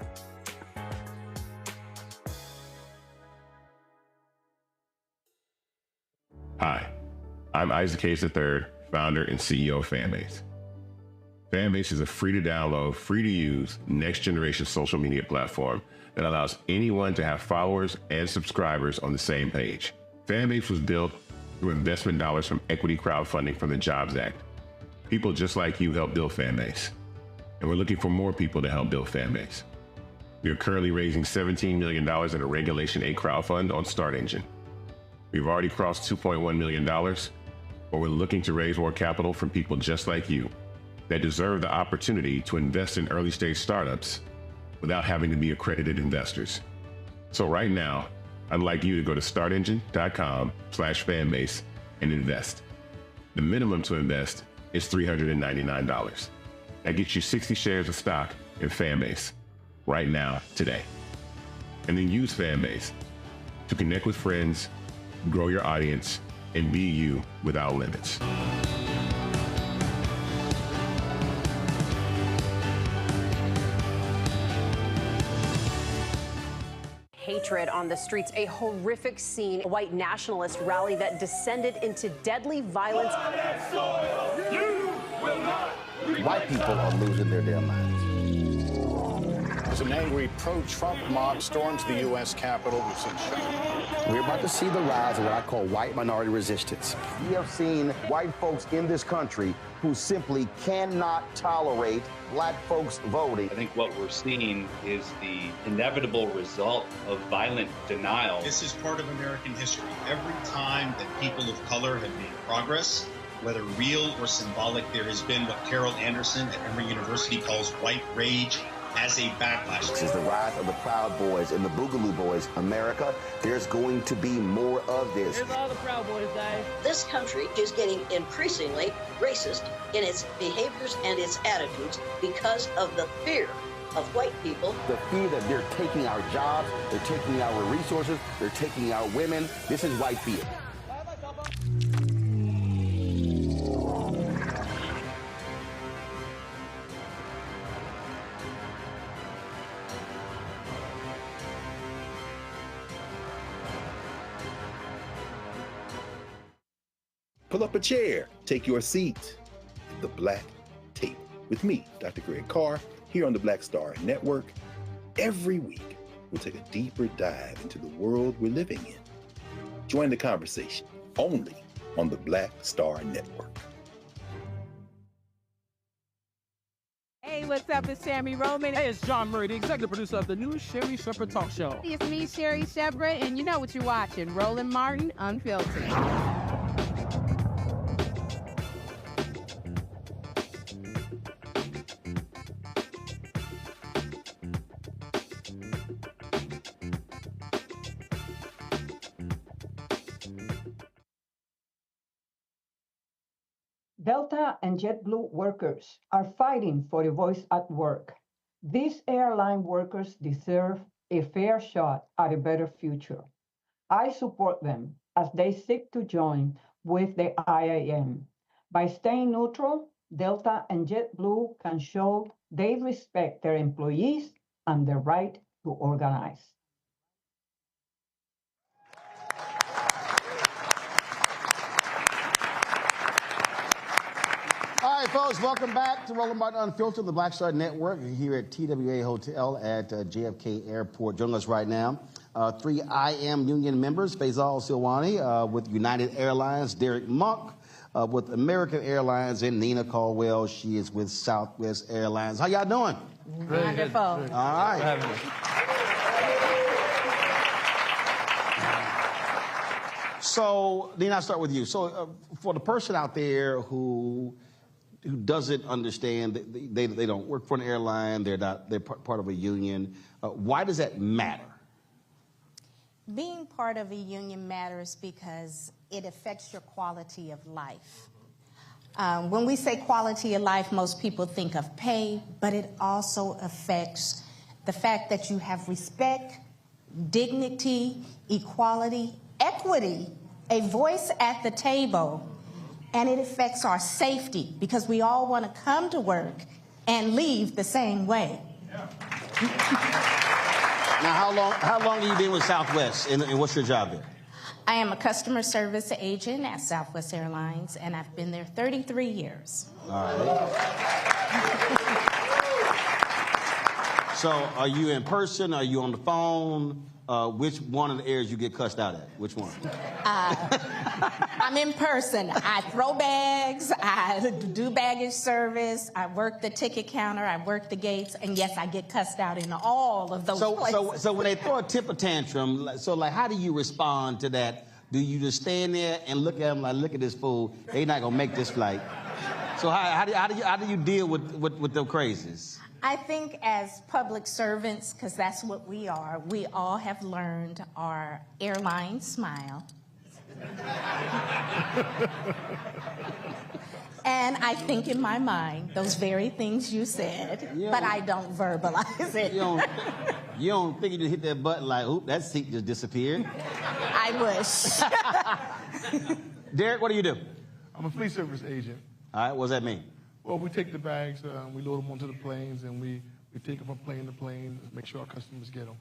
Hi, I'm Isaac Hayes III, founder and CEO of Fanbase. Fanbase is a free-to-download, free-to-use, next-generation social media platform that allows anyone to have followers and subscribers on the same page. Fanbase was built through investment dollars from equity crowdfunding from the Jobs Act. People just like you helped build Fanbase, and we're looking for more people to help build Fanbase. We are currently raising $17 million in a Regulation A crowdfund on Start Engine. We've already crossed $2.1 million, but we're looking to raise more capital from people just like you that deserve the opportunity to invest in early stage startups without having to be accredited investors. So right now, I'd like you to go to startengine.com/fanbase and invest. The minimum to invest is $399. That gets you 60 shares of stock in Fanbase right now, today. And then use Fanbase to connect with friends, grow your audience, and be you without limits. Hatred on the streets, a horrific scene, a white nationalist rally that descended into deadly violence. White people are losing their damn minds. As an angry pro-Trump mob storms the U.S. Capitol, we've seen shooting. We're about to see the rise of what I call white minority resistance. We have seen white folks in this country who simply cannot tolerate black folks voting. I think what we're seeing is the inevitable result of violent denial. This is part of American history. Every time that people of color have made progress, whether real or symbolic, there has been what Carol Anderson at Emory University calls white rage as a backlash. This is the rise of the Proud Boys and the Boogaloo Boys. America, there's going to be more of this. Here's all the Proud Boys, Dave. This country is getting increasingly racist in its behaviors and its attitudes because of the fear of white people. The fear that they're taking our jobs, they're taking our resources, they're taking our women. This is white fear. Pull up a chair. Take your seat at the Black Table with me, Dr. Greg Carr, here on the Black Star Network. Every week, we'll take a deeper dive into the world we're living in. Join the conversation only on the Black Star Network. Hey, what's up? It's Sammy Roman. Hey, it's John Murray, the executive producer of the new Sherry Shepherd Talk Show. It's me, Sherry Shepherd, and you know what you're watching, Roland Martin Unfiltered. Delta and JetBlue workers are fighting for a voice at work. These airline workers deserve a fair shot at a better future. I support them as they seek to join with the IAM. By staying neutral, Delta and JetBlue can show they respect their employees and their right to organize. All right, folks, welcome back to Roland Martin Unfiltered, the Black Star Network, here at TWA Hotel at JFK Airport. Joining us right now, 3 IAM union members, Faisal Silwani with United Airlines, Derek Monk with American Airlines, and Nina Caldwell. She is with Southwest Airlines. How y'all doing? Wonderful. All right. So, Nina, I'll start with you. So, for the person out there who doesn't understand that they don't work for an airline, they're part of a union, why does that matter? Being part of a union matters because it affects your quality of life. When we say quality of life, most people think of pay, but it also affects the fact that you have respect, dignity, equality, equity, a voice at the table, and it affects our safety because we all want to come to work and leave the same way. Now, how long have you been with Southwest, and what's your job there? I am a customer service agent at Southwest Airlines, and I've been there 33 years. All right. So, are you in person? Are you on the phone? Which one of the areas you get cussed out at? Which one? I'm in person. I throw bags, I do baggage service, I work the ticket counter, I work the gates, and yes, I get cussed out in all of those places. So when they throw a temper tantrum, how do you respond to that? Do you just stand there and look at them like, look at this fool, they not gonna make this flight? So how do you deal with them crazies? I think as public servants, because that's what we are, we all have learned our airline smile. And I think in my mind those very things you said, but I don't verbalize it. You don't think you just hit that button like, oop, that seat just disappeared? I wish. Derek, what do you do? I'm a fleet service agent. All right, what does that mean? Well, we take the bags, we load them onto the planes, and we take them from plane to plane, make sure our customers get them.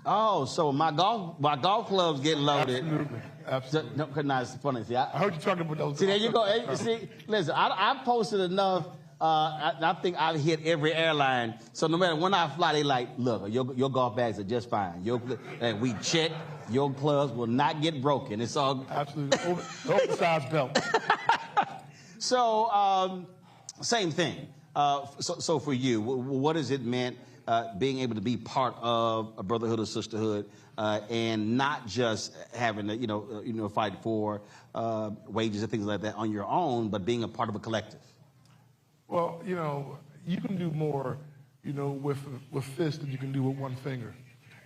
Oh, so my golf clubs get loaded. Absolutely. No, it's funny. See, I heard you talking about those. See, there you go. Hey, see, listen, I posted enough. I think I've hit every airline. So no matter when I fly, they like, look, your golf bags are just fine. And we check. Your clubs will not get broken. It's all absolutely oversized belt. So same thing. So for you, what has it meant being able to be part of a brotherhood or sisterhood, and not just having to fight for wages and things like that on your own, but being a part of a collective? Well, you can do more, with fists than you can do with one finger.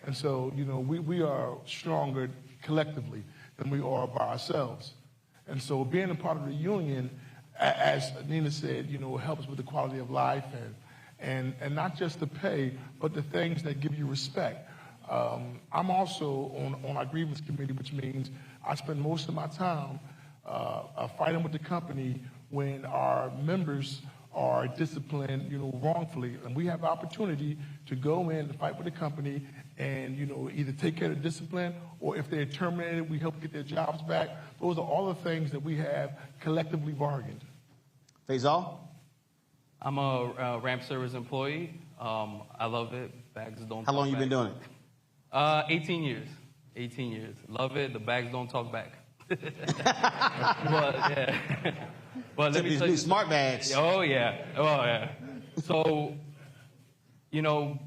And so, we are stronger collectively than we are by ourselves. And so being a part of the union, as Nina said, helps with the quality of life and not just the pay, but the things that give you respect. I'm also on our grievance committee, which means I spend most of my time fighting with the company when our members are disciplined, wrongfully. And we have the opportunity to go in and fight with the company and, either take care of the discipline, or if they're terminated, we help get their jobs back. Those are all the things that we have collectively bargained. Faisal? I'm a ramp service employee. I love it. Bags don't. How long you been doing it? 18 years. 18 years. Love it. The bags don't talk back. But yeah. But let me tell you, smart bags. Oh yeah. Oh yeah. So, you've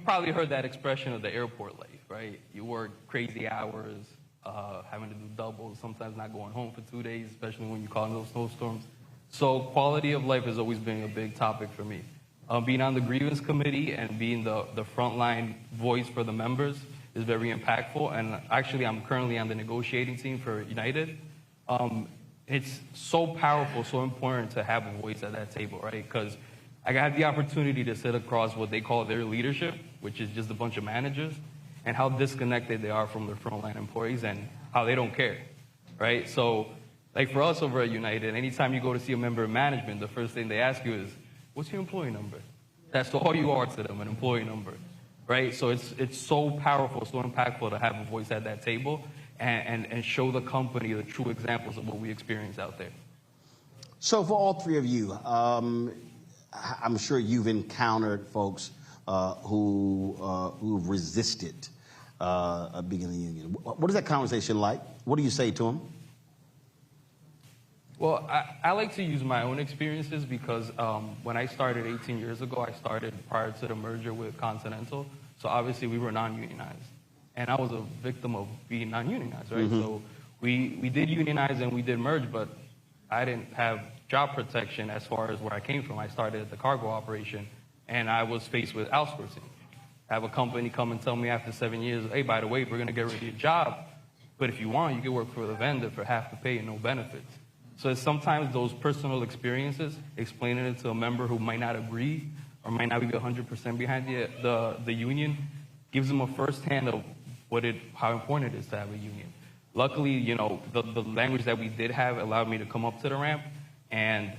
probably heard that expression of the airport life, right? You work crazy hours, having to do doubles, sometimes not going home for 2 days, especially when you call in those snowstorms. So quality of life has always been a big topic for me. Being on the grievance committee and being the frontline voice for the members is very impactful. And actually, I'm currently on the negotiating team for United. It's so powerful, so important to have a voice at that table, right? Because I had the opportunity to sit across what they call their leadership, which is just a bunch of managers, and how disconnected they are from their frontline employees and how they don't care, right? So, like for us over at United, anytime you go to see a member of management, the first thing they ask you is, what's your employee number? That's all you are to them, an employee number, right? So it's so powerful, so impactful to have a voice at that table and show the company the true examples of what we experience out there. So for all three of you, I'm sure you've encountered folks who've resisted being in the union. What is that conversation like? What do you say to them? Well, I like to use my own experiences because when I started 18 years ago, I started prior to the merger with Continental. So obviously we were non-unionized. And I was a victim of being non-unionized, right? Mm-hmm. So we did unionize and we did merge, but I didn't have job protection as far as where I came from. I started at the cargo operation, and I was faced with outsourcing. Have a company come and tell me after 7 years, hey, by the way, we're going to get rid of your job, but if you want, you can work for the vendor for half the pay and no benefits. So it's sometimes those personal experiences, explaining it to a member who might not agree or might not be 100% behind the union, gives them a firsthand of how important it is to have a union. Luckily, the language that we did have allowed me to come up to the ramp, and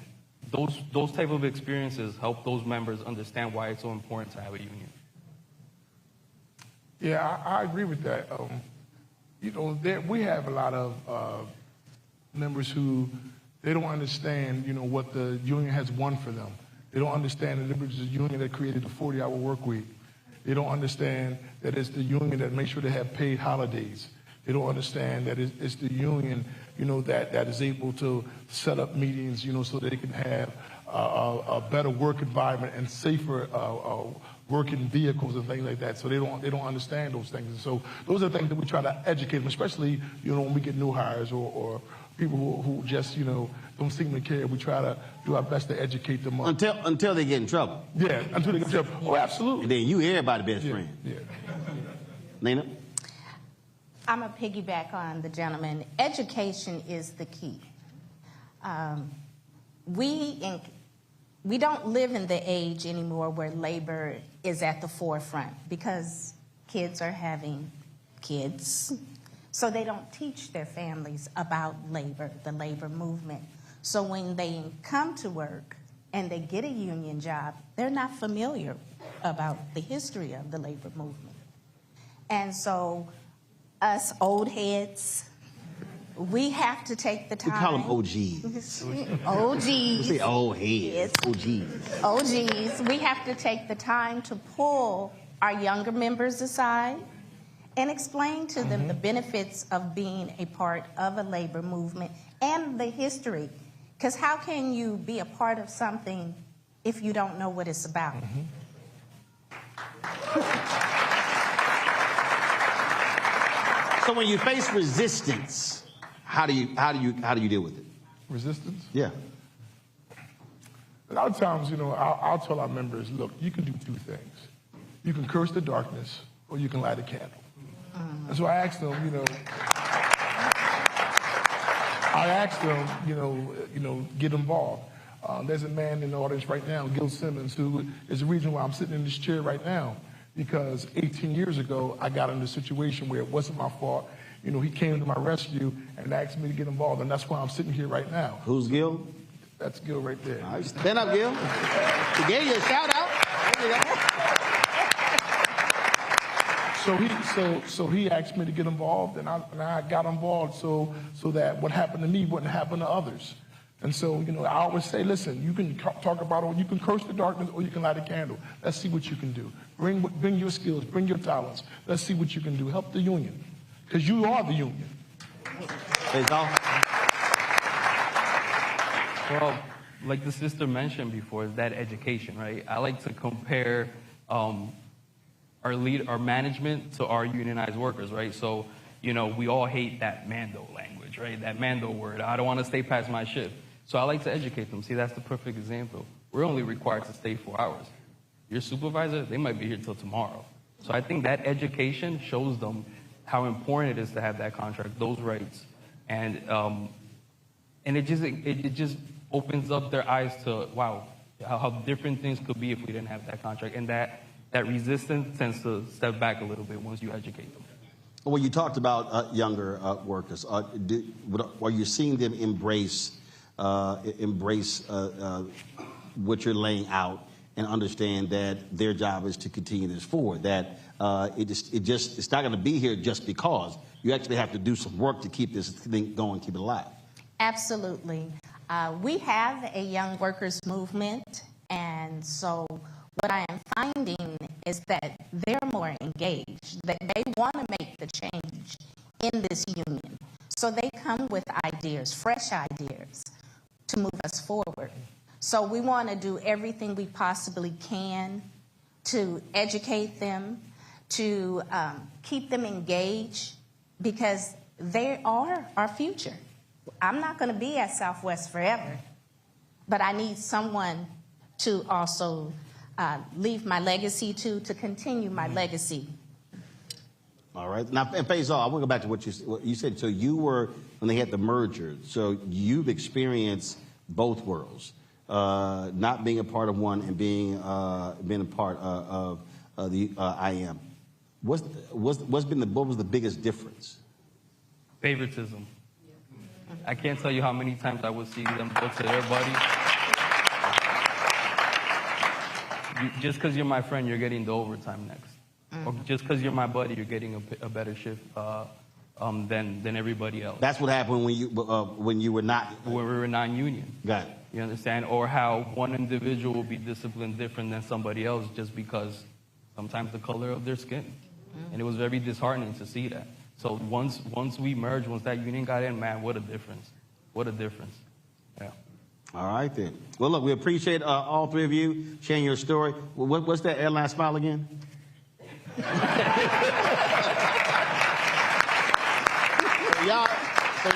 those type of experiences help those members understand why it's so important to have a union. Yeah, I agree with that. We have a lot of members who they don't understand, what the union has won for them. They don't understand that it was the union that created the 40-hour work week. They don't understand that it's the union that makes sure they have paid holidays. They don't understand that it's the union, that is able to set up meetings, so they can have a better work environment and safer working vehicles and things like that. So they don't understand those things. And so those are the things that we try to educate them, especially, when we get new hires or people who just, don't seem to care. We try to do our best to educate them up. Until they get in trouble. Yeah, until they get in trouble. Oh, absolutely. And then you everybody's best friend. Yeah. Nina? I'm a piggyback on the gentleman. Education is the key. We don't live in the age anymore where labor is at the forefront because kids are having kids. So they don't teach their families about labor, the labor movement. So when they come to work and they get a union job, they're not familiar about the history of the labor movement. And so us old heads, we have to take the time. We call them OGs. OGs. We say old heads. Yes. OGs. OGs. We have to take the time to pull our younger members aside and explain to them the benefits of being a part of a labor movement and the history. Because how can you be a part of something if you don't know what it's about? So when you face resistance, how do you deal with it? Resistance? Yeah. A lot of times, I'll tell our members, look, you can do two things. You can curse the darkness, or you can light a candle. And so I asked them, get involved. There's a man in the audience right now, Gil Simmons, who is the reason why I'm sitting in this chair right now. Because 18 years ago, I got in a situation where it wasn't my fault. He came to my rescue and asked me to get involved, and that's why I'm sitting here right now. Who's Gil? That's Gil right there. All right, stand up, Gil. He gave you a shout out. There you go. So he asked me to get involved, and I got involved so that what happened to me wouldn't happen to others. And so, you know, I always say, listen, you can talk about it, you can curse the darkness, or you can light a candle. Let's see what you can do. Bring your skills, bring your talents. Let's see what you can do. Help the union, because you are the union. Well, like the sister mentioned before, is that education, right? I like to compare our management to our unionized workers, right? So, you know, we all hate that Mando language, right? That Mando word. I don't want to stay past my shift. So I like to educate them. See, that's the perfect example. We're only required to stay 4 hours. Your supervisor, they might be here till tomorrow. So I think that education shows them how important it is to have that contract, those rights, and it just opens up their eyes to, wow, how different things could be if we didn't have that contract. And that resistance tends to step back a little bit once you educate them. Well, you talked about younger workers. Are you seeing them embrace what you're laying out and understand that their job is to continue this forward? That it's not going to be here just because. You actually have to do some work to keep this thing going, keep it alive. Absolutely. We have a young workers movement, and so what I am finding is that they're more engaged, that they want to make the change in this union. So they come with ideas, fresh ideas, to move us forward. So we want to do everything we possibly can to educate them, to keep them engaged, because they are our future. I'm not going to be at Southwest forever, but I need someone to also leave my legacy to continue my legacy. All right. Now, Faisal, I want to go back to what you said. So you were, when they had the merger, so you've experienced both worlds, not being a part of one and being a part of the IAM. What was the biggest difference? Favoritism. I can't tell you how many times I would see them go to their buddies. Just because you're my friend, you're getting the overtime next. Or just because you're my buddy, you're getting a better shift than everybody else. That's what happened when you were not... When we were non-union. Got it. You understand? Or how one individual will be disciplined different than somebody else just because sometimes the color of their skin. And it was very disheartening to see that. So once we merged, once that union got in, man, what a difference. What a difference. Yeah. All right, then. Well, look, we appreciate all three of you sharing your story. What's that airline smile again? So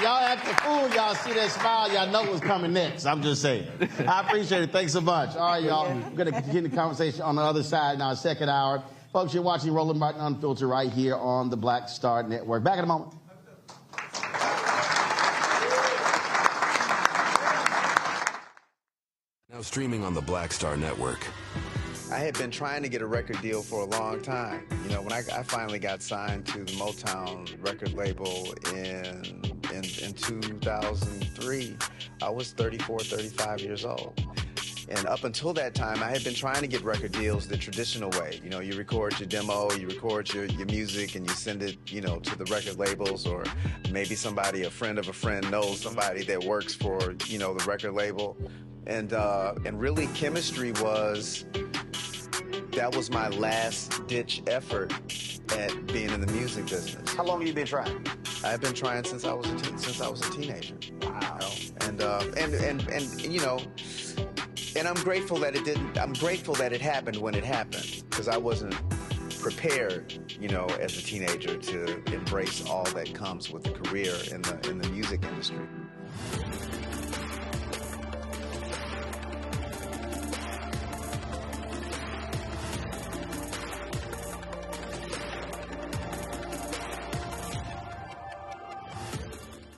y'all act the fool, y'all see that smile, y'all know what's coming next. I'm just saying. I appreciate it. Thanks so much. All right, y'all. We're going to continue the conversation on the other side in our second hour. Folks, you're watching Roland Martin Unfiltered right here on the Black Star Network. Back in a moment. Now streaming on the Black Star Network. I had been trying to get a record deal for a long time. You know, when I finally got signed to the Motown record label in 2003, I was 34, 35 years old. And up until that time, I had been trying to get record deals the traditional way. You know, you record your demo, you record your music, and you send it, you know, to the record labels, or maybe somebody, a friend of a friend, knows somebody that works for, you know, the record label. And really, chemistry that was my last-ditch effort at being in the music business. How long have you been trying? I've been trying since I was a teenager. Wow. You know? And you know. And I'm grateful that it didn't. I'm grateful that it happened when it happened, because I wasn't prepared, you know, as a teenager to embrace all that comes with a career in the music industry.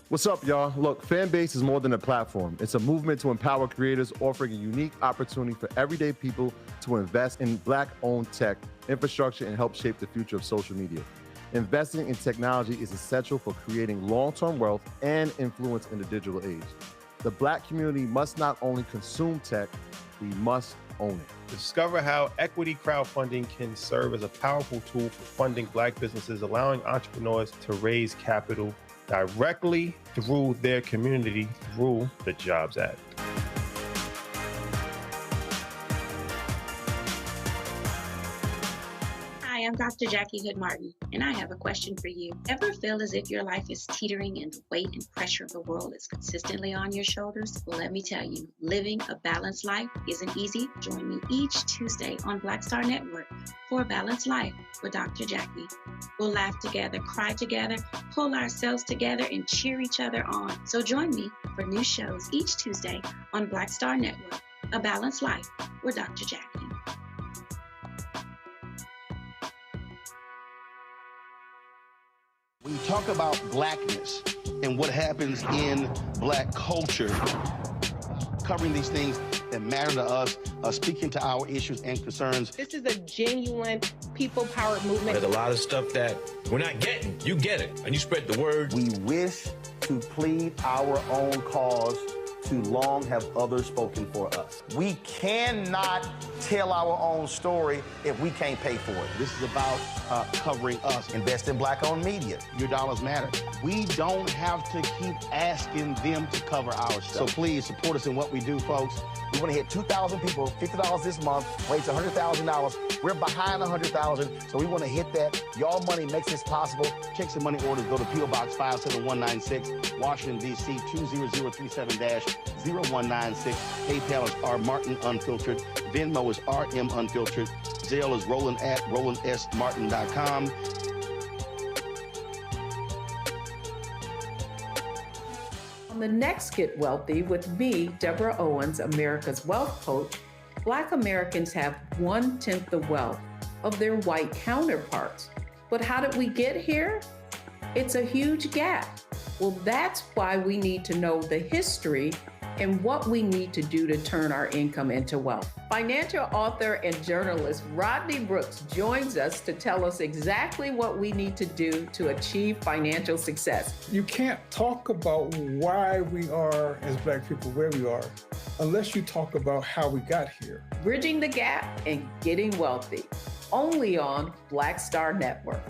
What's up, y'all? Look, Fanbase is more than a platform. It's a movement to empower creators, offering a unique opportunity for everyday people to invest in Black-owned tech, infrastructure, and help shape the future of social media. Investing in technology is essential for creating long-term wealth and influence in the digital age. The Black community must not only consume tech, we must own it. Discover how equity crowdfunding can serve as a powerful tool for funding Black businesses, allowing entrepreneurs to raise capital directly through their community through the Jobs Act. Hi, I'm Dr. Jackie Hood Martin, and I have a question for you. Ever feel as if your life is teetering and the weight and pressure of the world is consistently on your shoulders? Well, let me tell you, living a balanced life isn't easy. Join me each Tuesday on Black Star Network for A Balanced Life with Dr. Jackie. We'll laugh together, cry together, pull ourselves together, and cheer each other on. So join me for new shows each Tuesday on Black Star Network, A Balanced Life with Dr. Jackie. When you talk about blackness and what happens in black culture, covering these things that matter to us, speaking to our issues and concerns. This is a genuine people-powered movement. There's a lot of stuff that we're not getting. You get it, and you spread the word. We wish to plead our own cause. Too long have others spoken for us. We cannot tell our own story if we can't pay for it. This is about covering us. Invest in Black-owned media. Your dollars matter. We don't have to keep asking them to cover our stuff. So please support us in what we do, folks. We want to hit 2,000 people, $50 this month, raise $100,000. We're behind $100,000, so we want to hit that. Y'all money makes this possible. Checks and money orders go to P.O. Box 57196, Washington, D.C. 20037-0196. PayPal is R Martin Unfiltered. Venmo is RM Unfiltered. Zelle is Roland at RolandSMartin.com. On the next Get Wealthy with me, Deborah Owens, America's Wealth Coach, Black Americans have 1/10 the wealth of their white counterparts. But how did we get here? It's a huge gap. Well, that's why we need to know the history and what we need to do to turn our income into wealth. Financial author and journalist Rodney Brooks joins us to tell us exactly what we need to do to achieve financial success. You can't talk about why we are, as Black people, where we are, unless you talk about how we got here. Bridging the gap and getting wealthy, only on Black Star Network.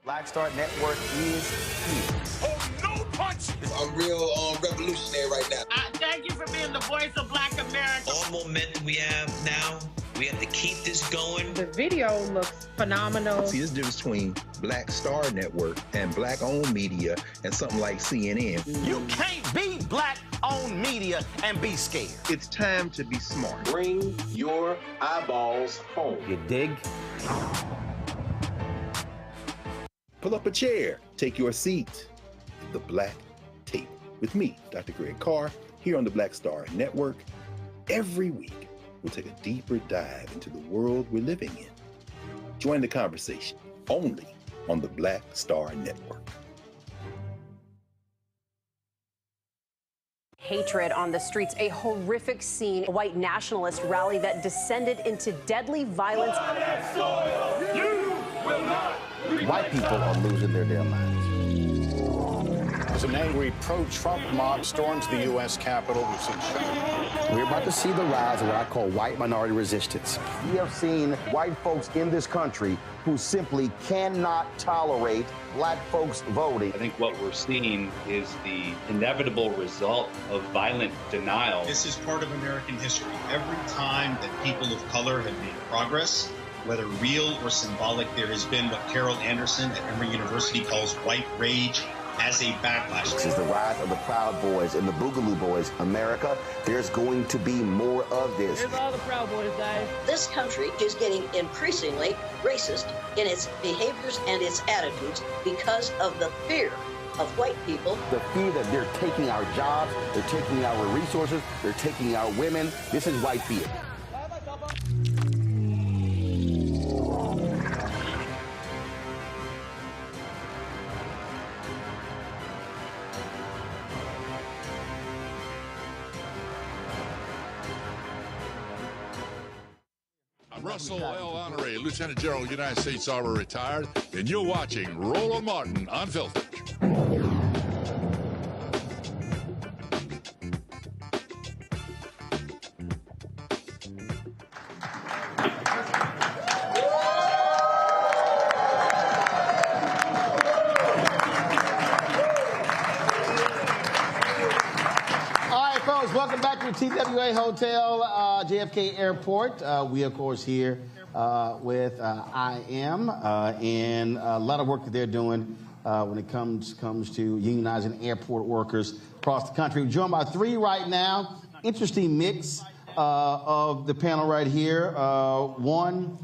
Black Star Network is here. Oh, no punch! I'm real revolutionary right now. Thank you for being the voice of Black America. All momentum we have now, we have to keep this going. The video looks phenomenal. See, there's a difference between Black Star Network and Black-owned media and something like CNN. You can't be Black-owned media and be scared. It's time to be smart. Bring your eyeballs home. You dig? Pull up a chair, take your seat. The Black Tape with me, Dr. Greg Carr, here on the Black Star Network. Every week, we'll take a deeper dive into the world we're living in. Join the conversation only on the Black Star Network. Hatred on the streets, a horrific scene, a white nationalist rally that descended into deadly violence. You will not. White people are losing their damn minds. As an angry pro-Trump mob storms the U.S. Capitol, we've seen shooting. We're about to see the rise of what I call white minority resistance. We have seen white folks in this country who simply cannot tolerate Black folks voting. I think what we're seeing is the inevitable result of violent denial. This is part of American history. Every time that people of color have made progress, whether real or symbolic, there has been what Carol Anderson at Emory University calls white rage as a backlash. This is the rise of the Proud Boys and the Boogaloo Boys. America, there's going to be more of this. Here's all the Proud Boys, guys. This country is getting increasingly racist in its behaviors and its attitudes because of the fear of white people. The fear that they're taking our jobs, they're taking our resources, they're taking our women. This is white fear. Russell L. Honoré, Lieutenant General, United States Army, retired, and you're watching Roland Martin Unfiltered. TWA Hotel, JFK Airport. We, of course, here with IAM and a lot of work that they're doing when it comes to unionizing airport workers across the country. We're joined by three right now. Interesting mix of the panel right here. One,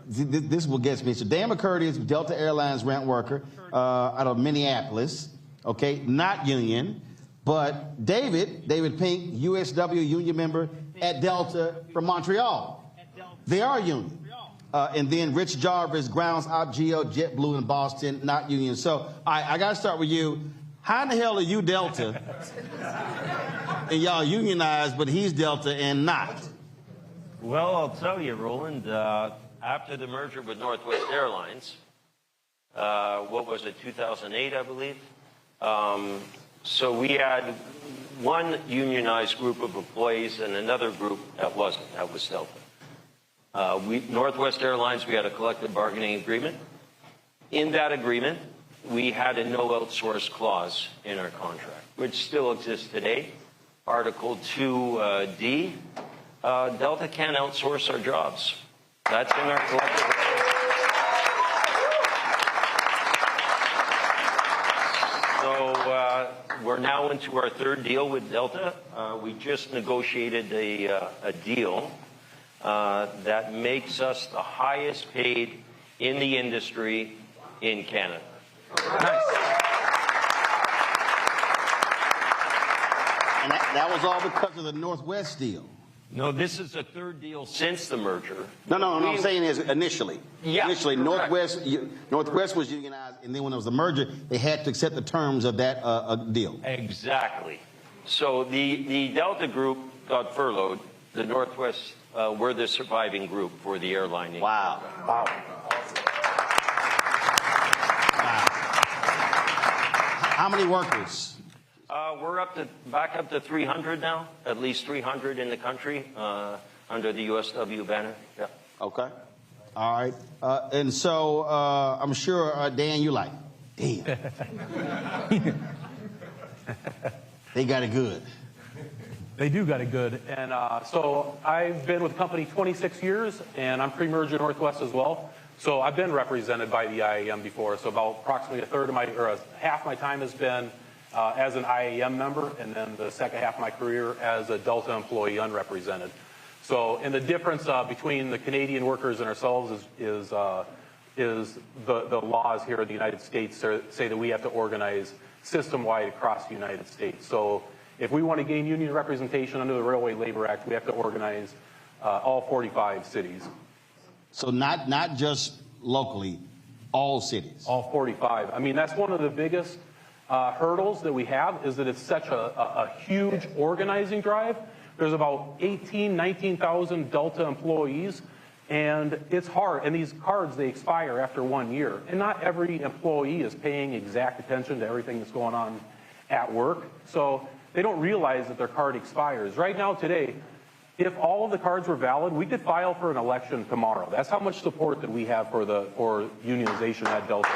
this will get me. So Dan McCurdy is Delta Airlines rent worker out of Minneapolis. Okay, not union. But David Pink, USW union member at Delta from Montreal. They are union. And then Rich Jarvis, grounds op geo, JetBlue in Boston, not union. So I got to start with you. How in the hell are you Delta and y'all unionized, but he's Delta and not? Well, I'll tell you, Roland, after the merger with Northwest Airlines, what was it, 2008, I believe? So we had one unionized group of employees and another group that wasn't. That was Delta. Northwest Airlines, we had a collective bargaining agreement. In that agreement, we had a no outsource clause in our contract, which still exists today. Article 2D, Delta can't outsource our jobs. That's in our collective agreement. So we're now into our third deal with Delta. We just negotiated a deal that makes us the highest paid in the industry in Canada. Nice. And that was all because of the Northwest deal. No, this is the third deal since the merger. No, I'm saying is initially. Yeah, initially, Northwest was unionized, and then when there was a merger, they had to accept the terms of that deal. Exactly. So the Delta group got furloughed. The Northwest were the surviving group for the airline. Wow. How many workers? We're back up to 300 now, at least 300 in the country under the USW banner. Yeah. Okay. All right. And so I'm sure, Dan, you like, damn. They got it good. They do got it good. And so I've been with the company 26 years, and I'm pre-merger Northwest as well. So I've been represented by the IAM before. So about approximately half my time has been as an IAM member, and then the second half of my career as a Delta employee unrepresented. So, and the difference between the Canadian workers and ourselves is the laws here in the United States say that we have to organize system-wide across the United States. So if we want to gain union representation under the Railway Labor Act, we have to organize all 45 cities. So not just locally, all cities? All 45. I mean, that's one of the biggest hurdles that we have, is that it's such a huge organizing drive. There's about 19,000 Delta employees, and it's hard. And these cards, they expire after 1 year. And not every employee is paying exact attention to everything that's going on at work. So they don't realize that their card expires. Right now, today, if all of the cards were valid, we could file for an election tomorrow. That's how much support that we have for unionization at Delta.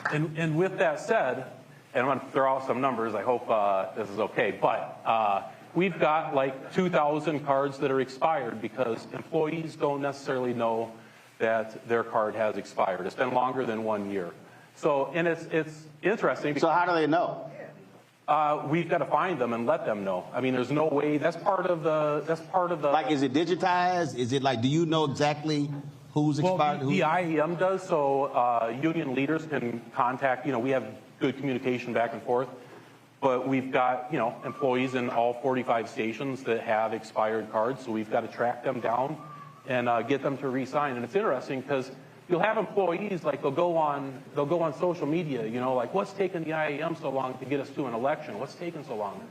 And with that said, and I'm going to throw out some numbers, I hope this is okay, but we've got like 2,000 cards that are expired because employees don't necessarily know that their card has expired. It's been longer than 1 year. So, and it's interesting. So how do they know? We've got to find them and let them know. I mean, there's no way. That's part of the. Like, is it digitized? Is it like, do you know exactly who's expired? Well, the IAM does. So union leaders can contact. We have good communication back and forth. But we've got employees in all 45 stations that have expired cards. So we've got to track them down and get them to re-sign. And it's interesting because you'll have employees, like they'll go on social media, like, what's taking the IAM so long to get us to an election? What's taking so long?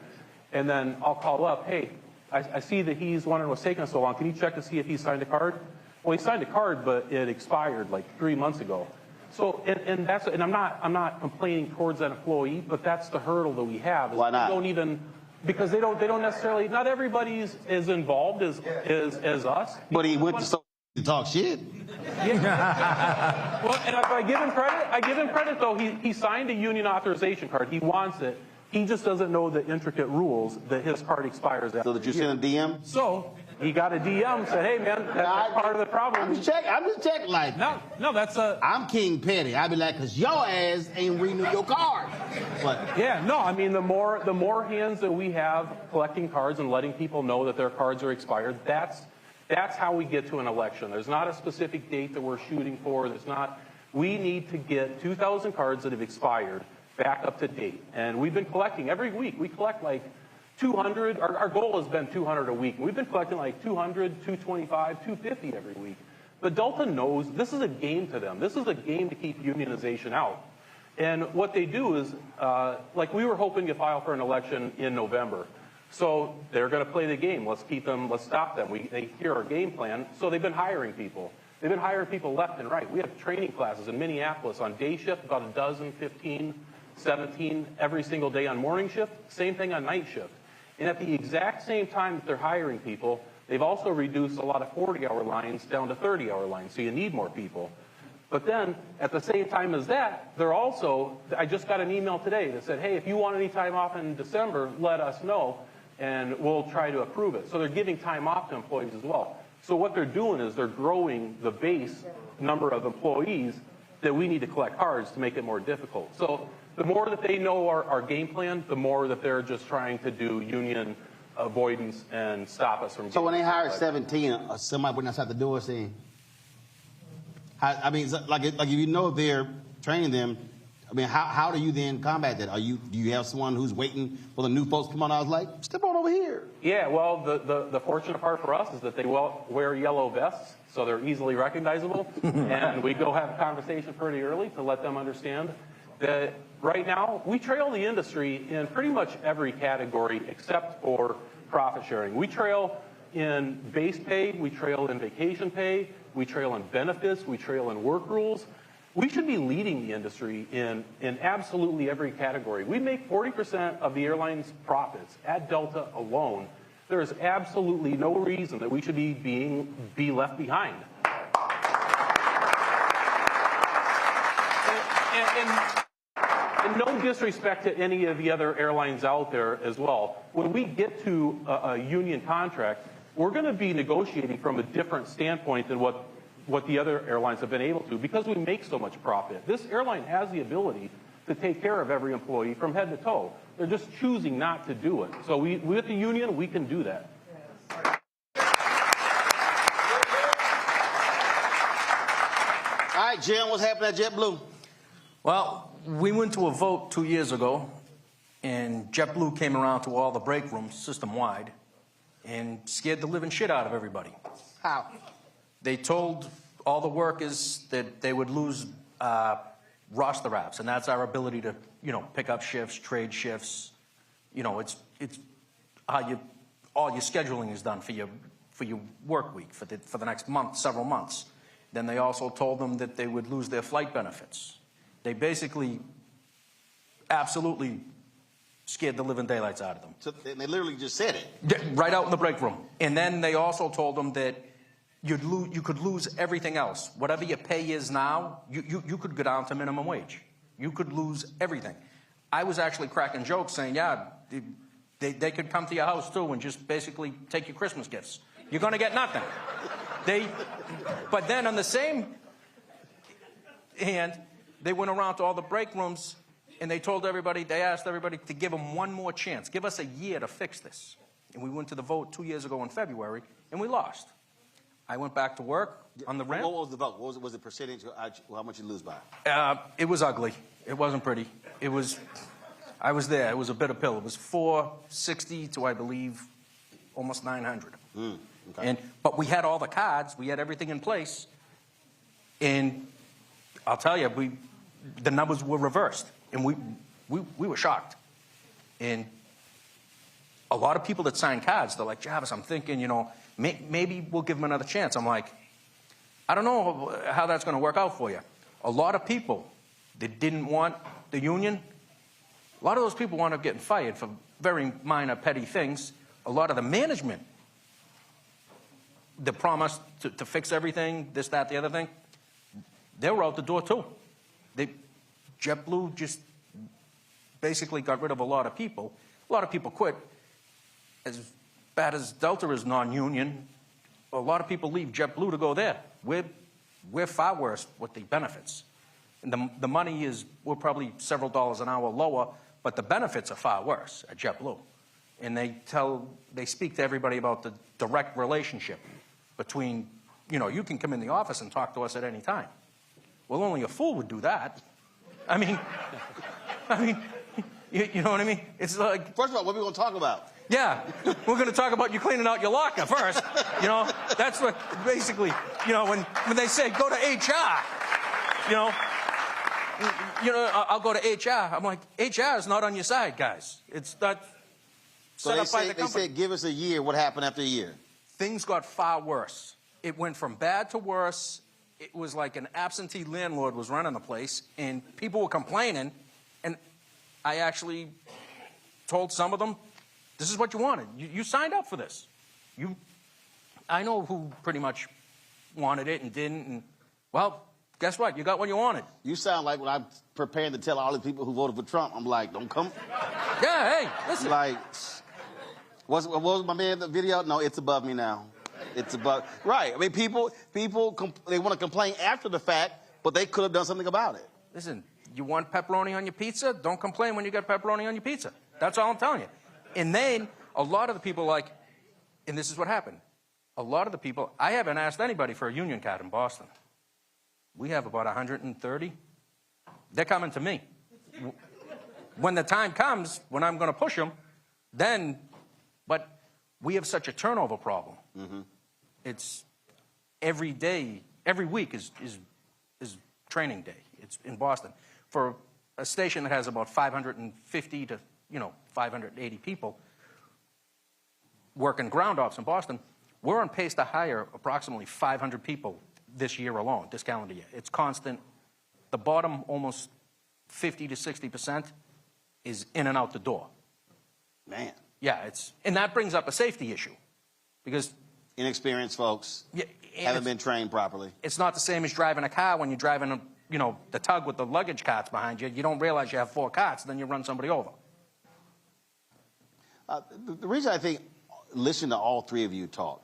And then I'll call up, hey, I see that he's wondering what's taking so long. Can you check to see if he signed a card? Well, he signed a card, but it expired like 3 months ago. So, and I'm not complaining towards that employee, but that's the hurdle that we have. Why not? Because they don't necessarily, not everybody's as involved as us. But he went to talk shit. Well, and if I give him credit though, he signed a union authorization card. He wants it. He just doesn't know the intricate rules that his card expires after. So did you send a DM? So he got a DM, said, hey man, that's part of the problem. I'm just checking like. No, that's a... I'm King Petty. I'd be like, cause your ass ain't renew your card. But yeah, no, I mean, the more hands that we have collecting cards and letting people know that their cards are expired, that's how we get to an election. There's not a specific date that we're shooting for. We need to get 2,000 cards that have expired back up to date. And we've been collecting every week. We collect like 200. Our goal has been 200 a week. We've been collecting like 200, 225, 250 every week. But Delta knows this is a game to them. This is a game to keep unionization out. And what they do is, like we were hoping to file for an election in November. So they're going to play the game. Let's stop them. They hear our game plan. So they've been hiring people. They've been hiring people left and right. We have training classes in Minneapolis on day shift, about a dozen, 15, 17 every single day on morning shift. Same thing on night shift. And at the exact same time that they're hiring people, they've also reduced a lot of 40-hour lines down to 30-hour lines. So you need more people. But then, at the same time as that, they're also, I just got an email today that said, hey, if you want any time off in December, let us know, and we'll try to approve it. So they're giving time off to employees as well. So what they're doing is they're growing the base number of employees that we need to collect cards to make it more difficult. So the more that they know our game plan, the more that they're just trying to do union avoidance and stop us from. So when they hire 17, somebody wouldn't have to do it, saying, I mean, like if you know they're training them, I mean, how do you then combat that? Do you have someone who's waiting for the new folks to come on? I was like, step on over here. Yeah, well, the fortunate part for us is that they wear yellow vests, so they're easily recognizable. And we go have a conversation pretty early to let them understand that right now we trail the industry in pretty much every category except for profit sharing. We trail in base pay, we trail in vacation pay, we trail in benefits, we trail in work rules. We should be leading the industry in absolutely every category. We make 40% of the airline's profits at Delta alone. There is absolutely no reason that we should be left behind. And no disrespect to any of the other airlines out there as well. When we get to a union contract, we're going to be negotiating from a different standpoint than what the other airlines have been able to, because we make so much profit. This airline has the ability to take care of every employee from head to toe. They're just choosing not to do it. So with the union, we can do that. All right, Jim, what's happening at JetBlue? Well, we went to a vote 2 years ago, and JetBlue came around to all the break rooms system-wide and scared the living shit out of everybody. How? They told all the workers that they would lose roster apps, and that's our ability to, pick up shifts, trade shifts. It's how all your scheduling is done for your work week for the next month, several months. Then they also told them that they would lose their flight benefits. They basically absolutely scared the living daylights out of them. So they literally just said it. Right out in the break room. And then they also told them that you could lose everything else. Whatever your pay is now, you could go down to minimum wage. You could lose everything. I was actually cracking jokes saying, yeah, they could come to your house too and just basically take your Christmas gifts. You're going to get nothing. But then on the same hand, they went around to all the break rooms and they asked everybody to give them one more chance. Give us a year to fix this. And we went to the vote 2 years ago in February, and we lost. I went back to work on the ramp. What was the vote? What was the percentage? How much you lose by? It was ugly. It wasn't pretty. I was there. It was a bitter pill. It was 460 to, I believe, almost 900. Okay. But we had all the cards. We had everything in place. And I'll tell you, the numbers were reversed. And we were shocked. And a lot of people that signed cards, they're like, Jarvis, I'm thinking, maybe we'll give them another chance. I'm like, I don't know how that's going to work out for you. A lot of people that didn't want the union, a lot of those people wound up getting fired for very minor, petty things. A lot of the management that promised to fix everything, this, that, the other thing, they were out the door too. JetBlue just basically got rid of a lot of people. A lot of people quit. As bad as Delta is non-union, a lot of people leave JetBlue to go there. We're far worse with the benefits. And the money is, we're probably several dollars an hour lower, but the benefits are far worse at JetBlue. And they speak to everybody about the direct relationship between, you can come in the office and talk to us at any time. Well, only a fool would do that. I mean, you know what I mean? It's like... First of all, what are we going to talk about? Yeah, we're going to talk about you cleaning out your locker first. That's what basically, when they say go to HR, I'll go to HR. I'm like, HR is not on your side, guys. It's not set up by the company. They said give us a year. What happened after a year? Things got far worse. It went from bad to worse. It was like an absentee landlord was running the place, and people were complaining, and I actually told some of them, this is what you wanted. You signed up for this. I know who pretty much wanted it and didn't, and, well, guess what? You got what you wanted. You sound like when I'm preparing to tell all the people who voted for Trump, I'm like, don't come. Yeah, hey, listen. Like, what was my man in the video? No, it's above me now. It's above. Right. I mean, people, they want to complain after the fact, but they could have done something about it. Listen, you want pepperoni on your pizza? Don't complain when you got pepperoni on your pizza. That's all I'm telling you. And then a lot of the people and this is what happened. A lot of the people, I haven't asked anybody for a union card in Boston. We have about 130. They're coming to me. When the time comes, when I'm going to push them, but we have such a turnover problem. Mm-hmm. It's every day, every week is training day. It's in Boston. For a station that has about 550 to 580 people working ground ops in Boston, we're on pace to hire approximately 500 people this year alone, this calendar year. It's constant. The bottom, almost 50 to 60% is in and out the door. Man. Yeah, and that brings up a safety issue because inexperienced folks haven't been trained properly. It's not the same as driving a car when you're driving the tug with the luggage carts behind you. You don't realize you have 4 carts, then you run somebody over. The reason I think listening to all three of you talk,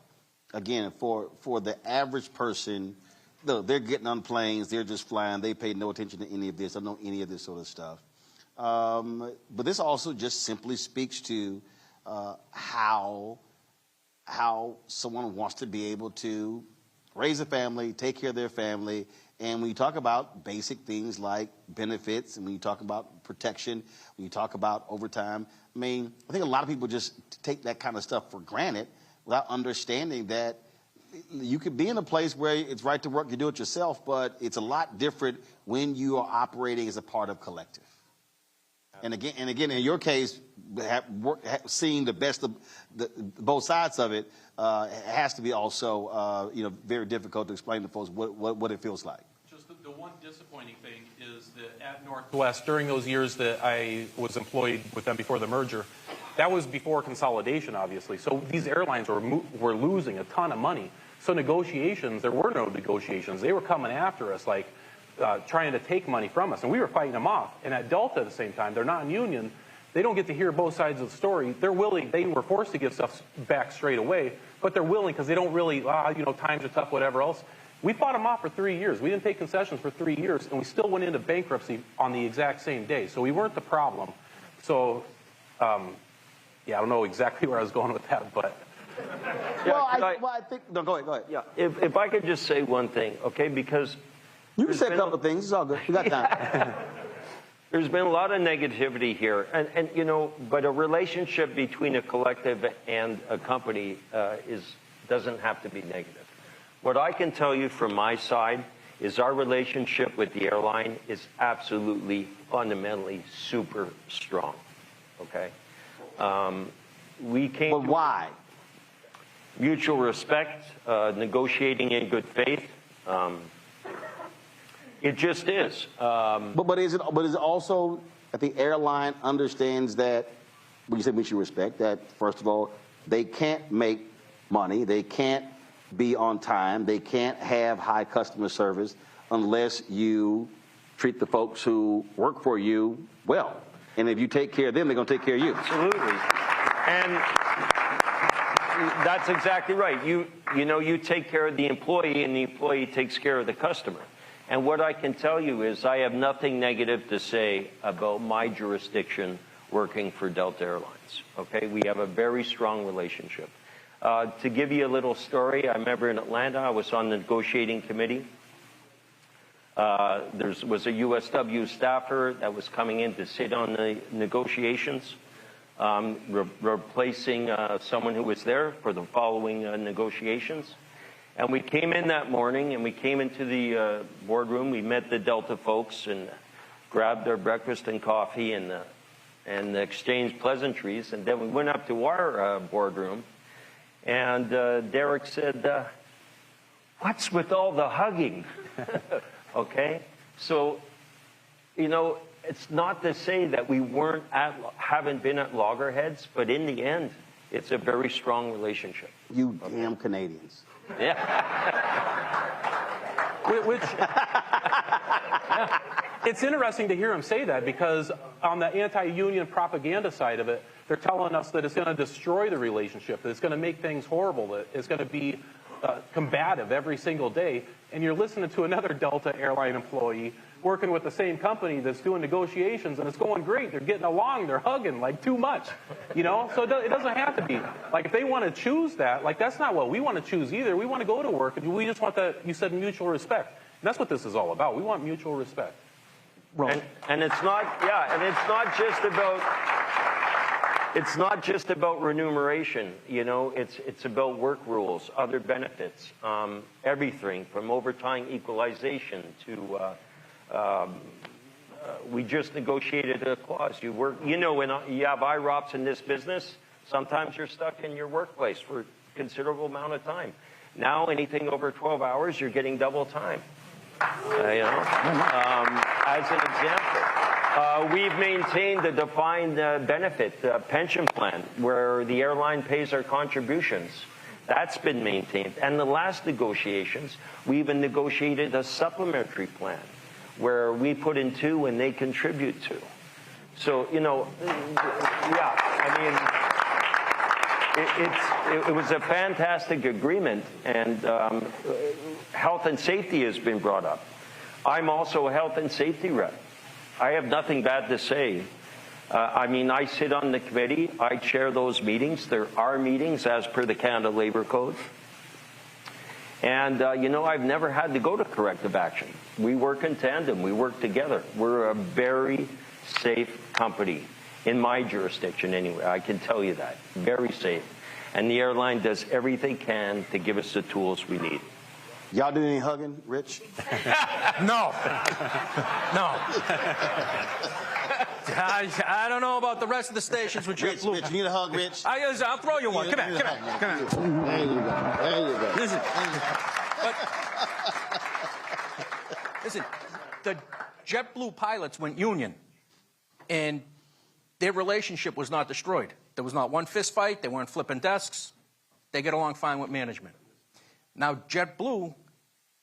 again, for the average person, they're getting on planes, they're just flying, they pay no attention to any of this, don't know any of this sort of stuff. But this also just simply speaks to how someone wants to be able to raise a family, take care of their family, and when you talk about basic things like benefits, and when you talk about protection, when you talk about overtime, I think a lot of people just take that kind of stuff for granted without understanding that you could be in a place where it's right to work, you do it yourself, but it's a lot different when you are operating as a part of collective. And again, in your case, seeing the best of both sides of it has to be also, very difficult to explain to folks what it feels like. Just the one disappointing thing is that at Northwest, during those years that I was employed with them before the merger, that was before consolidation, obviously. So these airlines were losing a ton of money. So negotiations, there were no negotiations. They were coming after us like trying to take money from us, and we were fighting them off. And at Delta at the same time, they're not union. They don't get to hear both sides of the story. They're willing. They were forced to give stuff back straight away, but they're willing because they don't really, times are tough, whatever else. We fought them off for 3 years. We didn't pay concessions for 3 years, and we still went into bankruptcy on the exact same day. So we weren't the problem. So, I don't know exactly where I was going with that, but. I think. No, go ahead. Yeah, if I could just say one thing, okay, because. You can say a couple of things. It's all good. You got time. There's been a lot of negativity here, but a relationship between a collective and a company doesn't have to be negative. What I can tell you from my side is our relationship with the airline is absolutely, fundamentally super strong. Okay, we came. But why? Mutual respect, negotiating in good faith. It just is. But is it also that the airline understands that, when you say mutual respect, that first of all, they can't make money, they can't be on time, they can't have high customer service unless you treat the folks who work for you well. And if you take care of them, they're going to take care of you. Absolutely. And that's exactly right. You know, you take care of the employee, and the employee takes care of the customer. And what I can tell you is I have nothing negative to say about my jurisdiction working for Delta Airlines. Okay, we have a very strong relationship. To give you a little story, I remember in Atlanta, I was on the negotiating committee. There was a USW staffer that was coming in to sit on the negotiations, replacing someone who was there for the following negotiations. And we came in that morning, and we came into the boardroom. We met the Delta folks and grabbed their breakfast and coffee and exchanged pleasantries. And then we went up to our boardroom, and Derek said, "What's with all the hugging?" Okay, so, you know, it's not to say that we haven't been at loggerheads, but in the end, it's a very strong relationship. You damn Canadians. Yeah. It's interesting to hear him say that, because on the anti-union propaganda side of it, they're telling us that it's going to destroy the relationship, that it's going to make things horrible, that it's going to be combative every single day. And you're listening to another Delta airline employee working with the same company that's doing negotiations, and it's going great. They're getting along. They're hugging like too much, you know? So it doesn't have to be. Like, if they want to choose that, like, that's not what we want to choose either. We want to go to work, and we just want that, you said, mutual respect. And that's what this is all about. We want mutual respect. And it's not, yeah, and it's not just about remuneration, you know, it's about work rules, other benefits, everything from overtime equalization to, we just negotiated a clause. You know, when you have IROPs in this business, sometimes you're stuck in your workplace for a considerable amount of time. Now, anything over 12 hours, you're getting double time, you know, as an example. We've maintained a defined benefit pension plan where the airline pays our contributions. That's been maintained. And the last negotiations, we even negotiated a supplementary plan where we put in 2 and they contribute 2. So, you know, yeah, I mean, it was a fantastic agreement, and health and safety has been brought up. I'm also a health and safety rep. I have nothing bad to say. I mean, I sit on the committee. I chair those meetings. There are meetings as per the Canada Labor Code. And, you know, I've never had to go to corrective action. We work in tandem. We work together. We're a very safe company, in my jurisdiction anyway. I can tell you that. Very safe. And the airline does everything it can to give us the tools we need. Y'all do any hugging, Rich? No. No. I don't know about the rest of the stations with JetBlue. Rich, you need a hug, Rich? I'll throw you one. Come here. There you go. There you go. Listen, the JetBlue pilots went union, and their relationship was not destroyed. There was not one fist fight. They weren't flipping desks. They get along fine with management. Now, JetBlue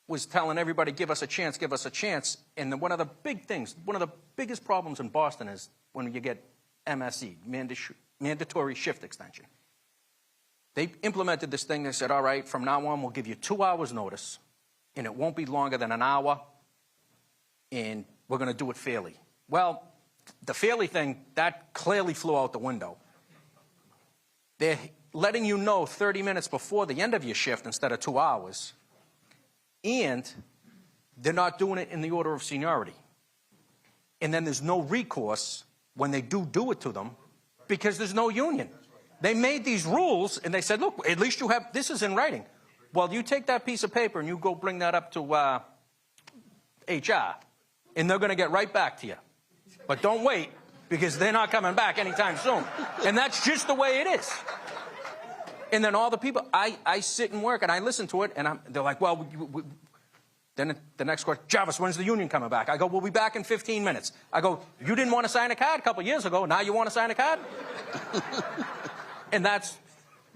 was telling everybody, give us a chance, give us a chance. And one of the big things, one of the biggest problems in Boston is when you get MSE, mandatory shift extension. They implemented this thing. They said, all right, from now on, we'll give you 2 hours notice, and it won't be longer than an hour, and we're going to do it fairly. Well, the fairly thing, that clearly flew out the window. They're letting you know 30 minutes before the end of your shift instead of 2 hours. And they're not doing it in the order of seniority. And then there's no recourse when they do it to them because there's no union. They made these rules and they said, look, at least you have, this is in writing. Well, you take that piece of paper and you go bring that up to HR, and they're going to get right back to you. But don't wait, because they're not coming back anytime soon. And that's just the way it is. And then all the people, I sit and work, and I listen to it, and they're like, well, then the next question, Jarvis, when's the union coming back? I go, we'll be back in 15 minutes. I go, you didn't want to sign a card a couple years ago. Now you want to sign a card? And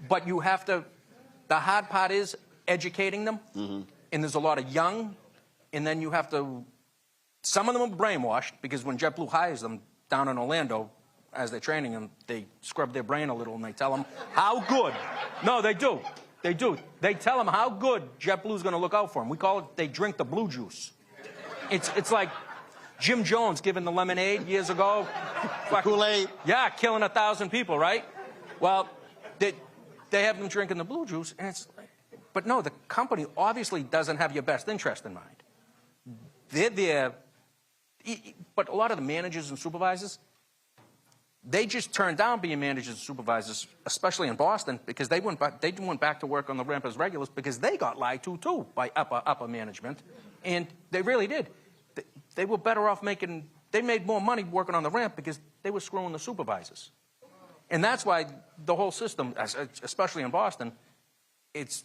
but you have to, the hard part is educating them. Mm-hmm. And there's a lot of young and then you have to, some of them are brainwashed, because when JetBlue hires them down in Orlando, as they're training them, they scrub their brain a little and they tell them how good. No, they do. They do. They tell them how good JetBlue's going to look out for them. We call it, they drink the blue juice. It's like Jim Jones giving the lemonade years ago. Kool-Aid. Yeah, killing 1,000 people, right? Well, they have them drinking the blue juice, and it's like, but no, the company obviously doesn't have your best interest in mind. They're there, but a lot of the managers and supervisors, they just turned down being managers and supervisors, especially in Boston, because they went back to work on the ramp as regulars because they got lied to, too, by upper management. And they really did. They were better off making, they made more money working on the ramp because they were screwing the supervisors. And that's why the whole system, especially in Boston, it's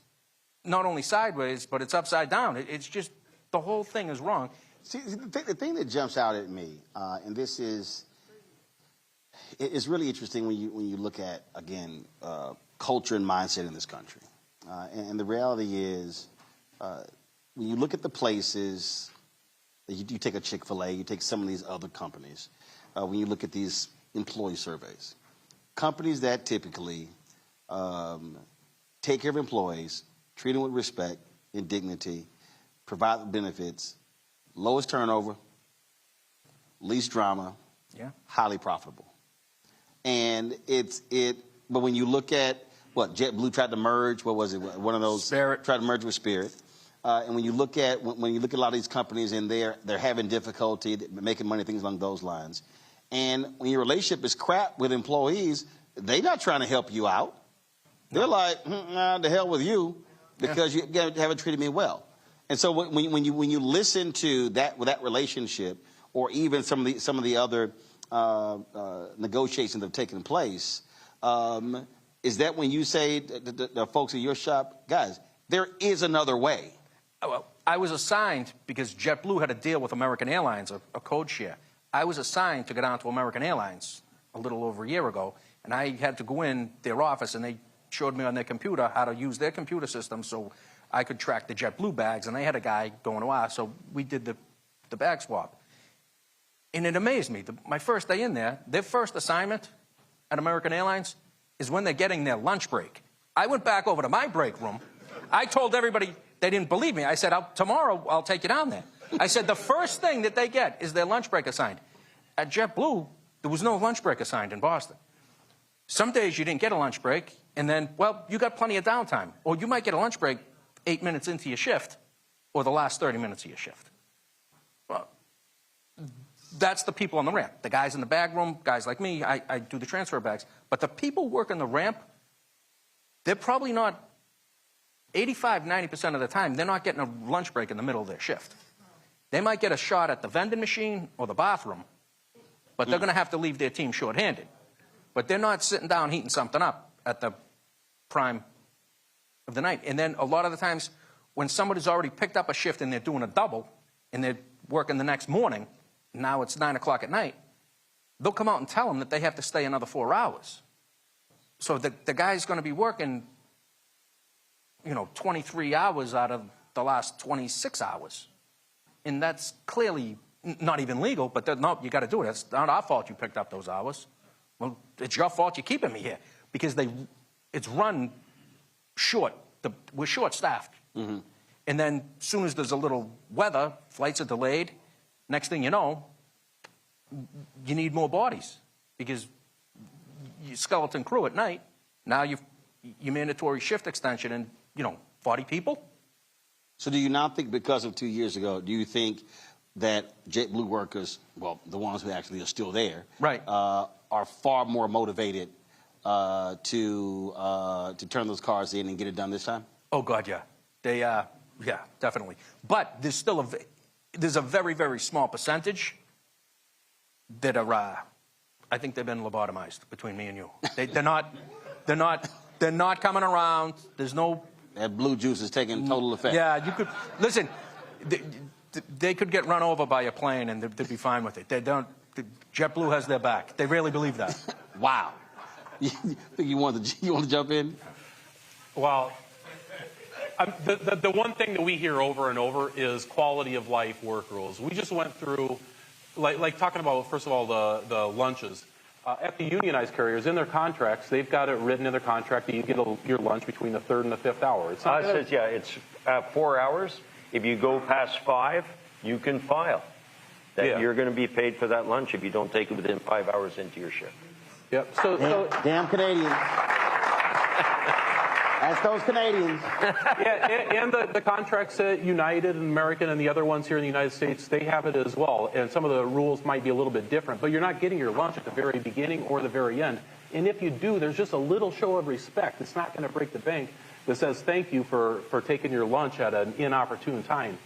not only sideways, but it's upside down. It's just, the whole thing is wrong. See, the thing that jumps out at me, and this is, it's really interesting when you look at, again, culture and mindset in this country. And the reality is, when you look at the places, you take a Chick-fil-A, you take some of these other companies, when you look at these employee surveys, companies that typically take care of employees, treat them with respect and dignity, provide benefits, lowest turnover, least drama, highly profitable. And but when you look at what JetBlue tried to merge, what was it? One of those Spirit. Tried to merge with Spirit. And when you look at a lot of these companies and they're having difficulty making money, things along those lines. And when your relationship is crap with employees, they're not trying to help you out. They're like, nah, the hell with you, because you haven't treated me well. And so when you listen to that relationship, or even some of the other negotiations that have taken place, is that when you say to the folks at your shop, guys, there is another way? Well, I was assigned, because JetBlue had a deal with American Airlines, a code share. I was assigned to go down to American Airlines a little over a year ago, and I had to go in their office, and they showed me on their computer how to use their computer system so I could track the JetBlue bags, and they had a guy going to us, so we did the bag swap. And it amazed me. My first day in there, their first assignment at American Airlines is when they're getting their lunch break. I went back over to my break room. I told everybody, they didn't believe me. I said, tomorrow I'll take you down there. I said, the first thing that they get is their lunch break assigned. At JetBlue, there was no lunch break assigned in Boston. Some days you didn't get a lunch break, and then, well, you got plenty of downtime. Or you might get a lunch break 8 minutes into your shift, or the last 30 minutes of your shift. Well, that's the people on the ramp. The guys in the bag room, guys like me, I do the transfer bags. But the people working the ramp, they're probably not, 85, 90% of the time, they're not getting a lunch break in the middle of their shift. They might get a shot at the vending machine or the bathroom, but they're going to have to leave their team shorthanded. But they're not sitting down heating something up at the prime of the night. And then a lot of the times, when somebody's already picked up a shift and they're doing a double, and they're working the next morning, now it's 9 o'clock at night, they'll come out and tell them that they have to stay another 4 hours. So the guy's going to be working, 23 hours out of the last 26 hours. And that's clearly not even legal, but no, you got to do it. It's not our fault you picked up those hours. Well, it's your fault you're keeping me here, because it's run short. We're short-staffed. Mm-hmm. And then as soon as there's a little weather, flights are delayed. Next thing you know, you need more bodies, because you skeleton crew at night. Now your mandatory shift extension, and 40 people. So do you not think, because of 2 years ago, do you think that JetBlue workers, well, the ones who actually are still there, right, are far more motivated to turn those cars in and get it done this time? Oh God, yeah, yeah, definitely. But there's still there's a very, very small percentage that are, I think they've been lobotomized, between me and you. They're not coming around. There's no. That blue juice is taking total effect. Yeah, you could listen. They could get run over by a plane and they'd be fine with it. They don't. JetBlue has their back. They really believe that. Wow. You think you want to jump in? Well, The one thing that we hear over and over is quality of life work rules. We just went through, like talking about, first of all, the lunches. At the unionized carriers, in their contracts, they've got it written in their contract that you get your lunch between the 3rd and the 5th hour. It's not says, yeah, it's 4 hours. If you go past 5, you can file that you're going to be paid for that lunch if you don't take it within 5 hours into your shift. Yep. Damn Canadians. That's those Canadians. And the contracts at United and American and the other ones here in the United States, they have it as well. And some of the rules might be a little bit different, but you're not getting your lunch at the very beginning or the very end. And if you do, there's just a little show of respect. It's not going to break the bank that says thank you for taking your lunch at an inopportune time.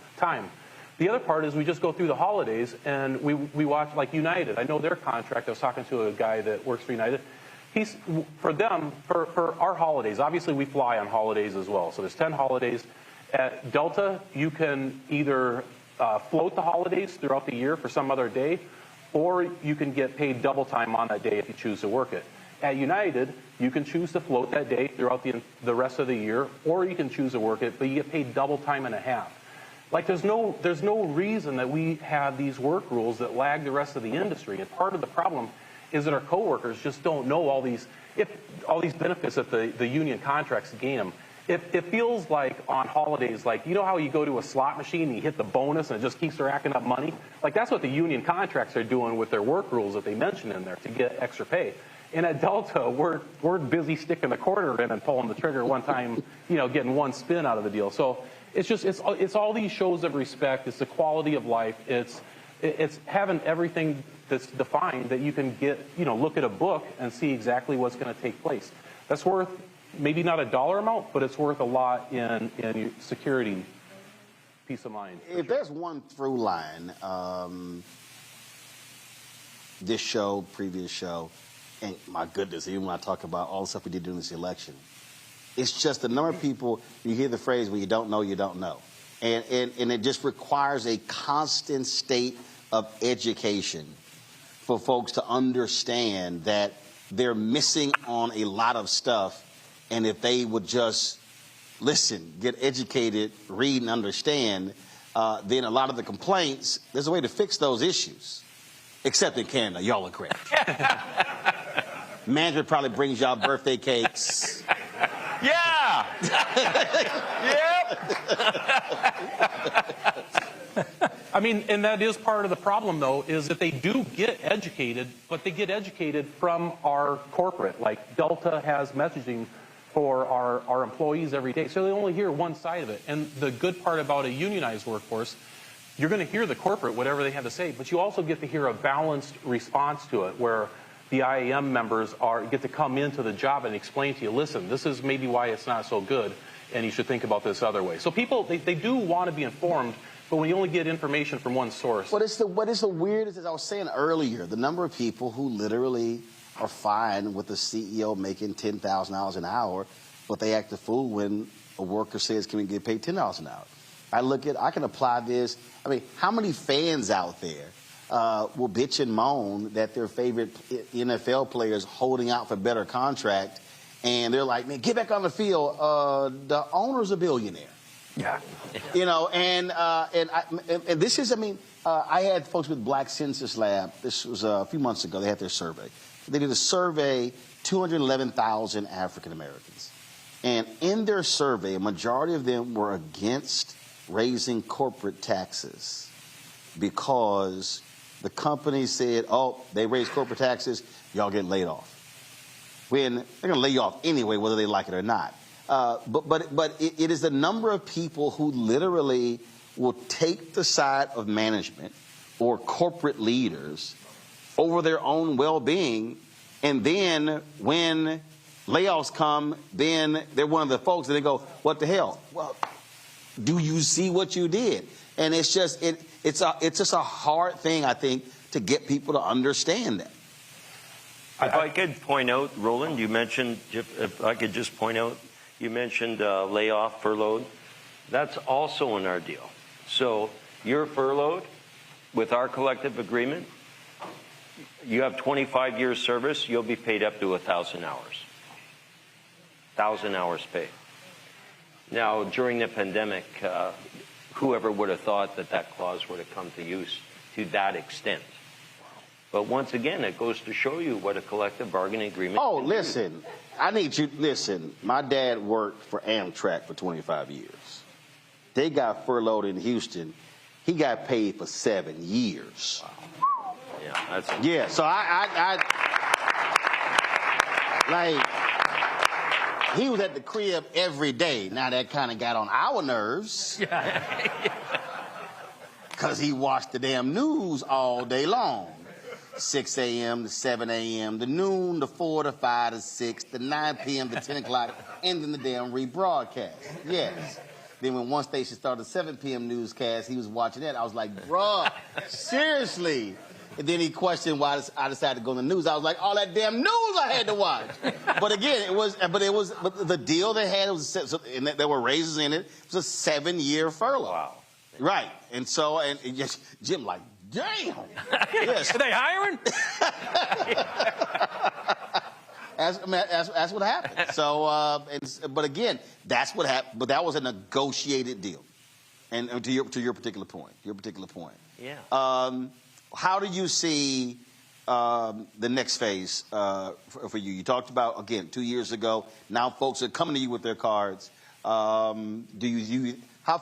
The other part is we just go through the holidays and we watch, like United. I know their contract. I was talking to a guy that works for United. For our holidays, obviously we fly on holidays as well. So there's 10 holidays. At Delta, you can either float the holidays throughout the year for some other day, or you can get paid double time on that day if you choose to work it. At United, you can choose to float that day throughout the rest of the year, or you can choose to work it, but you get paid double time and a half. Like there's no reason that we have these work rules that lag the rest of the industry. And part of the problem is that our coworkers just don't know all these benefits that the union contracts gain them. It feels like on holidays, like, you know how you go to a slot machine and you hit the bonus and it just keeps racking up money? Like that's what the union contracts are doing with their work rules that they mention in there to get extra pay. And at Delta, we're busy sticking the quarter in and pulling the trigger one time, getting one spin out of the deal. So it's all these shows of respect. It's the quality of life. It's having everything that's defined that you can get, look at a book and see exactly what's going to take place. That's worth maybe not a dollar amount, but it's worth a lot in security, peace of mind. If there's one through line, this show, previous show, and my goodness, even when I talk about all the stuff we did during this election, it's just the number of people, you hear the phrase, when you don't know, you don't know. And it just requires a constant state of education for folks to understand that they're missing on a lot of stuff. And if they would just listen, get educated, read, and understand, then a lot of the complaints, there's a way to fix those issues. Except in Canada, y'all are correct. Management probably brings y'all birthday cakes. Yeah! Yep! I mean, and that is part of the problem, though, is that they do get educated, but they get educated from our corporate. Like Delta has messaging for our employees every day, so they only hear one side of it. And the good part about a unionized workforce, you're going to hear the corporate, whatever they have to say, but you also get to hear a balanced response to it, where the IAM members get to come into the job and explain to you, listen, this is maybe why it's not so good, and you should think about this other way. So people, they do want to be informed, but when you only get information from one source. What is the weirdest, as I was saying earlier, the number of people who literally are fine with the CEO making $10,000 an hour, but they act a fool when a worker says, can we get paid $10 an hour? I can apply this. I mean, how many fans out there will bitch and moan that their favorite NFL player is holding out for better contract, and they're like, man, get back on the field. The owner's a billionaire. Yeah. And this is, I had folks with Black Census Lab. This was a few months ago. They had their survey. They did a survey, 211,000 African Americans. And in their survey, a majority of them were against raising corporate taxes because the company said, oh, they raise corporate taxes, y'all get laid off. When they're going to lay you off anyway, whether they like it or not. But it is the number of people who literally will take the side of management or corporate leaders over their own well-being, and then when layoffs come, then they're one of the folks that they go, what the hell? Well, do you see what you did? And it's just it's just a hard thing, I think, to get people to understand that. If I could point out, Roland, you mentioned, if I could just point out, you mentioned layoff, furloughed. That's also in our deal. So you're furloughed with our collective agreement. You have 25 years service, you'll be paid up to 1,000 hours. 1,000 hours paid. Now, during the pandemic, whoever would have thought that that clause would have come to use to that extent? But once again, it goes to show you what a collective bargaining agreement Oh, can listen, do. I need you, listen, my dad worked for Amtrak for 25 years. They got furloughed in Houston. He got paid for 7 years. Wow. Yeah, that's yeah. So like, he was at the crib every day. Now that kind of got on our nerves. Because he watched the damn news all day long. 6 a.m. to 7 a.m. to noon to 4 to 5 to 6 to 9 p.m. to 10 o'clock, and then the damn rebroadcast. Yes. Then when one station started 7 p.m. newscast, he was watching that. I was like, bruh, seriously? And then he questioned why I decided to go on the news. I was like, all that damn news I had to watch. But again, but the deal they had was, and there were raises in it. It was a 7-year furlough. Wow. Right. And so, and just Jim like, damn. Yes. Are they hiring? That's what happened. So, but again, that's what happened. But that was a negotiated deal. And to your particular point. Yeah. How do you see the next phase for you? You talked about, again, 2 years ago. Now folks are coming to you with their cards. How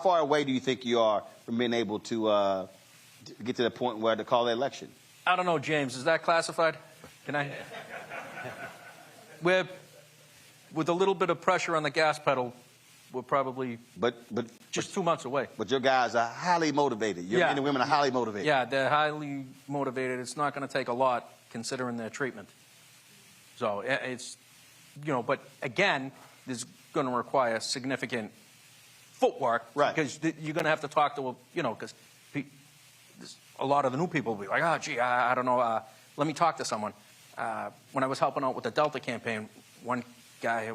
far away do you think you are from being able to get to the point where to call the election? I don't know, James. Is that classified? Can I? With a little bit of pressure on the gas pedal, we're probably just 2 months away. But your guys are highly motivated. Your men and women are highly motivated. Yeah, they're highly motivated. It's not going to take a lot considering their treatment. So it's, but again, there's going to require significant footwork. Right. Because you're going to have to talk to, because a lot of the new people will be like, oh, gee, I don't know. Let me talk to someone. When I was helping out with the Delta campaign, one guy,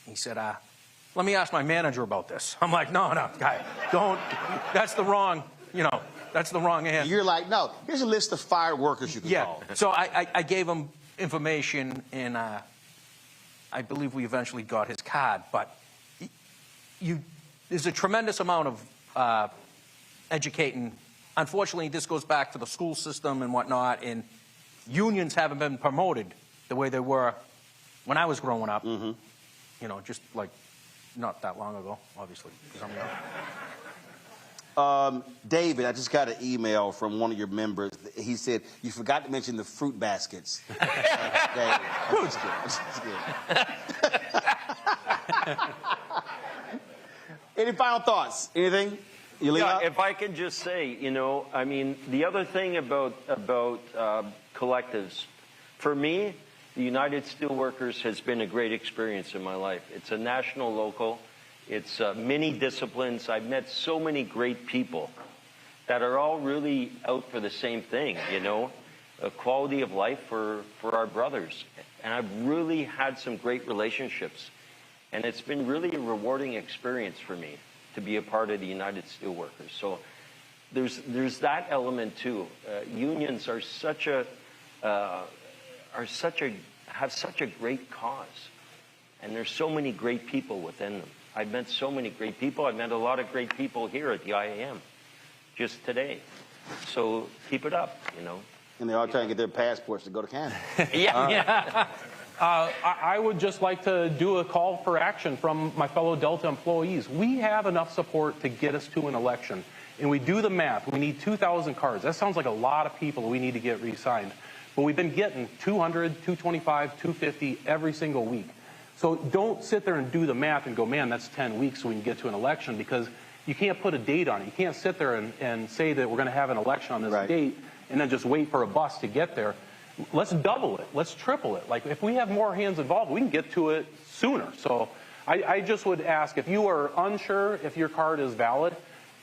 he said, let me ask my manager about this. I'm like, no, guy, don't. That's the wrong, that's the wrong answer. You're like, no, here's a list of fired workers you can call. So I gave him information, and I believe we eventually got his card. But there's a tremendous amount of educating. Unfortunately, this goes back to the school system and whatnot, and unions haven't been promoted the way they were when I was growing up. Mm-hmm. Just like not that long ago, obviously. David, I just got an email from one of your members. He said, you forgot to mention the fruit baskets. David, I'm just kidding. Any final thoughts? Anything? Yeah, if I can just say, the other thing about collectives, for me, the United Steelworkers has been a great experience in my life. It's a national local. It's many disciplines. I've met so many great people that are all really out for the same thing, a quality of life for our brothers. And I've really had some great relationships. And it's been really a rewarding experience for me to be a part of the United Steelworkers. So there's that element too. Unions are have such a great cause, and there's so many great people within them. I've met so many great people. I've met a lot of great people here at the IAM just today. So keep it up, And they're all trying to get their passports to go to Canada. Yeah. I would just like to do a call for action from my fellow Delta employees. We have enough support to get us to an election. And we do the math. We need 2,000 cards. That sounds like a lot of people we need to get re-signed. But we've been getting 200, 225, 250 every single week. So don't sit there and do the math and go, man, that's 10 weeks so we can get to an election, because you can't put a date on it. You can't sit there and say that we're going to have an election on this date and then just wait for a bus to get there. Let's double it. Let's triple it. Like, if we have more hands involved, we can get to it sooner. So I just would ask, if you are unsure if your card is valid,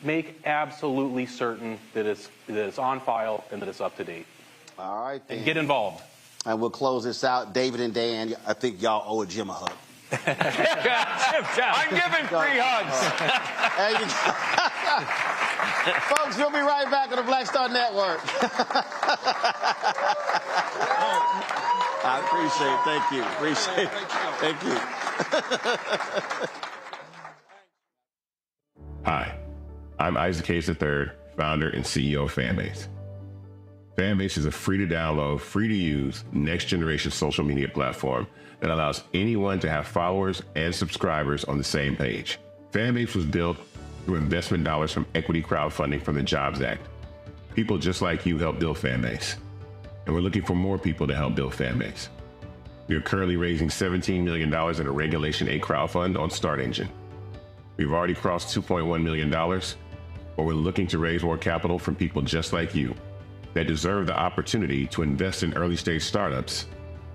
make absolutely certain that it's on file and that it's up to date. All right, then. And get involved. And we'll close this out. David and Dan, I think y'all owe Jim a hug. I'm giving free hugs. Folks, we'll be right back on the Black Star Network. I appreciate it. Thank you. Appreciate it. Thank you. Hi, I'm Isaac Hayes III, founder and CEO of Fanbase. Fanbase is a free-to-download, free-to-use, next-generation social media platform that allows anyone to have followers and subscribers on the same page. Fanbase was built through investment dollars from equity crowdfunding from the Jobs Act. People just like you helped build Fanbase, and we're looking for more people to help build Fanbase. We are currently raising $17 million in a Regulation A crowdfund on Start Engine. We've already crossed $2.1 million, but we're looking to raise more capital from people just like you that deserve the opportunity to invest in early-stage startups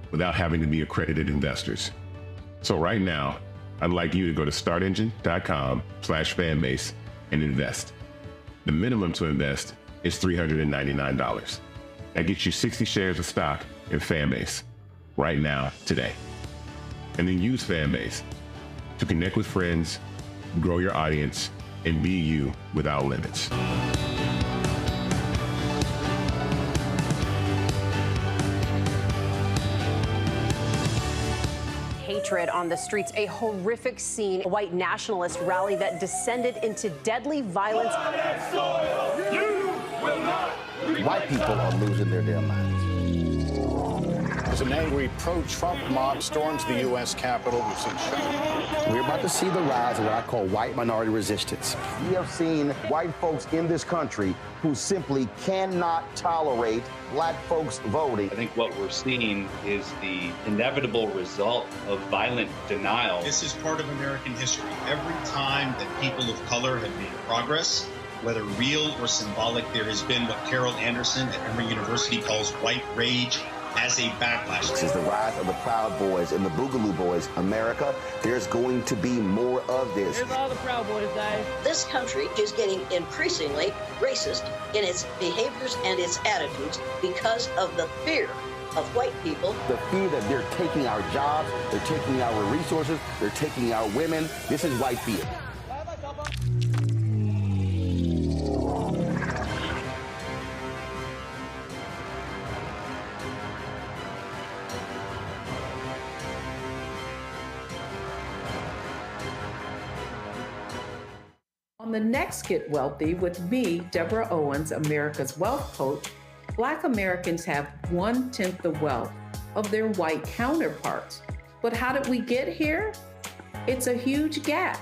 without having to be accredited investors. So right now, I'd like you to go to startengine.com/fanbase and invest. The minimum to invest is $399. That gets you 60 shares of stock in Fanbase right now, today. And then use Fanbase to connect with friends, grow your audience, and be you without limits. Hatred on the streets, a horrific scene, a white nationalist rally that descended into deadly violence. White people are losing their damn minds. As an angry pro-Trump mob storms the U.S. Capitol, we've seen We're about to see the rise of what I call white minority resistance. We have seen white folks in this country who simply cannot tolerate black folks voting. I think what we're seeing is the inevitable result of violent denial. This is part of American history. Every time that people of color have made progress, whether real or symbolic, there has been what Carol Anderson at Emory University calls white rage as a backlash. This is the rise of the Proud Boys and the Boogaloo Boys. America, there's going to be more of this. Here's all the Proud Boys, guys. This country is getting increasingly racist in its behaviors and its attitudes because of the fear of white people. The fear that they're taking our jobs, they're taking our resources, they're taking our women. This is white fear. On the next Get Wealthy with me, Deborah Owens, America's Wealth Coach, Black Americans have 1/10 the wealth of their white counterparts. But how did we get here? It's a huge gap.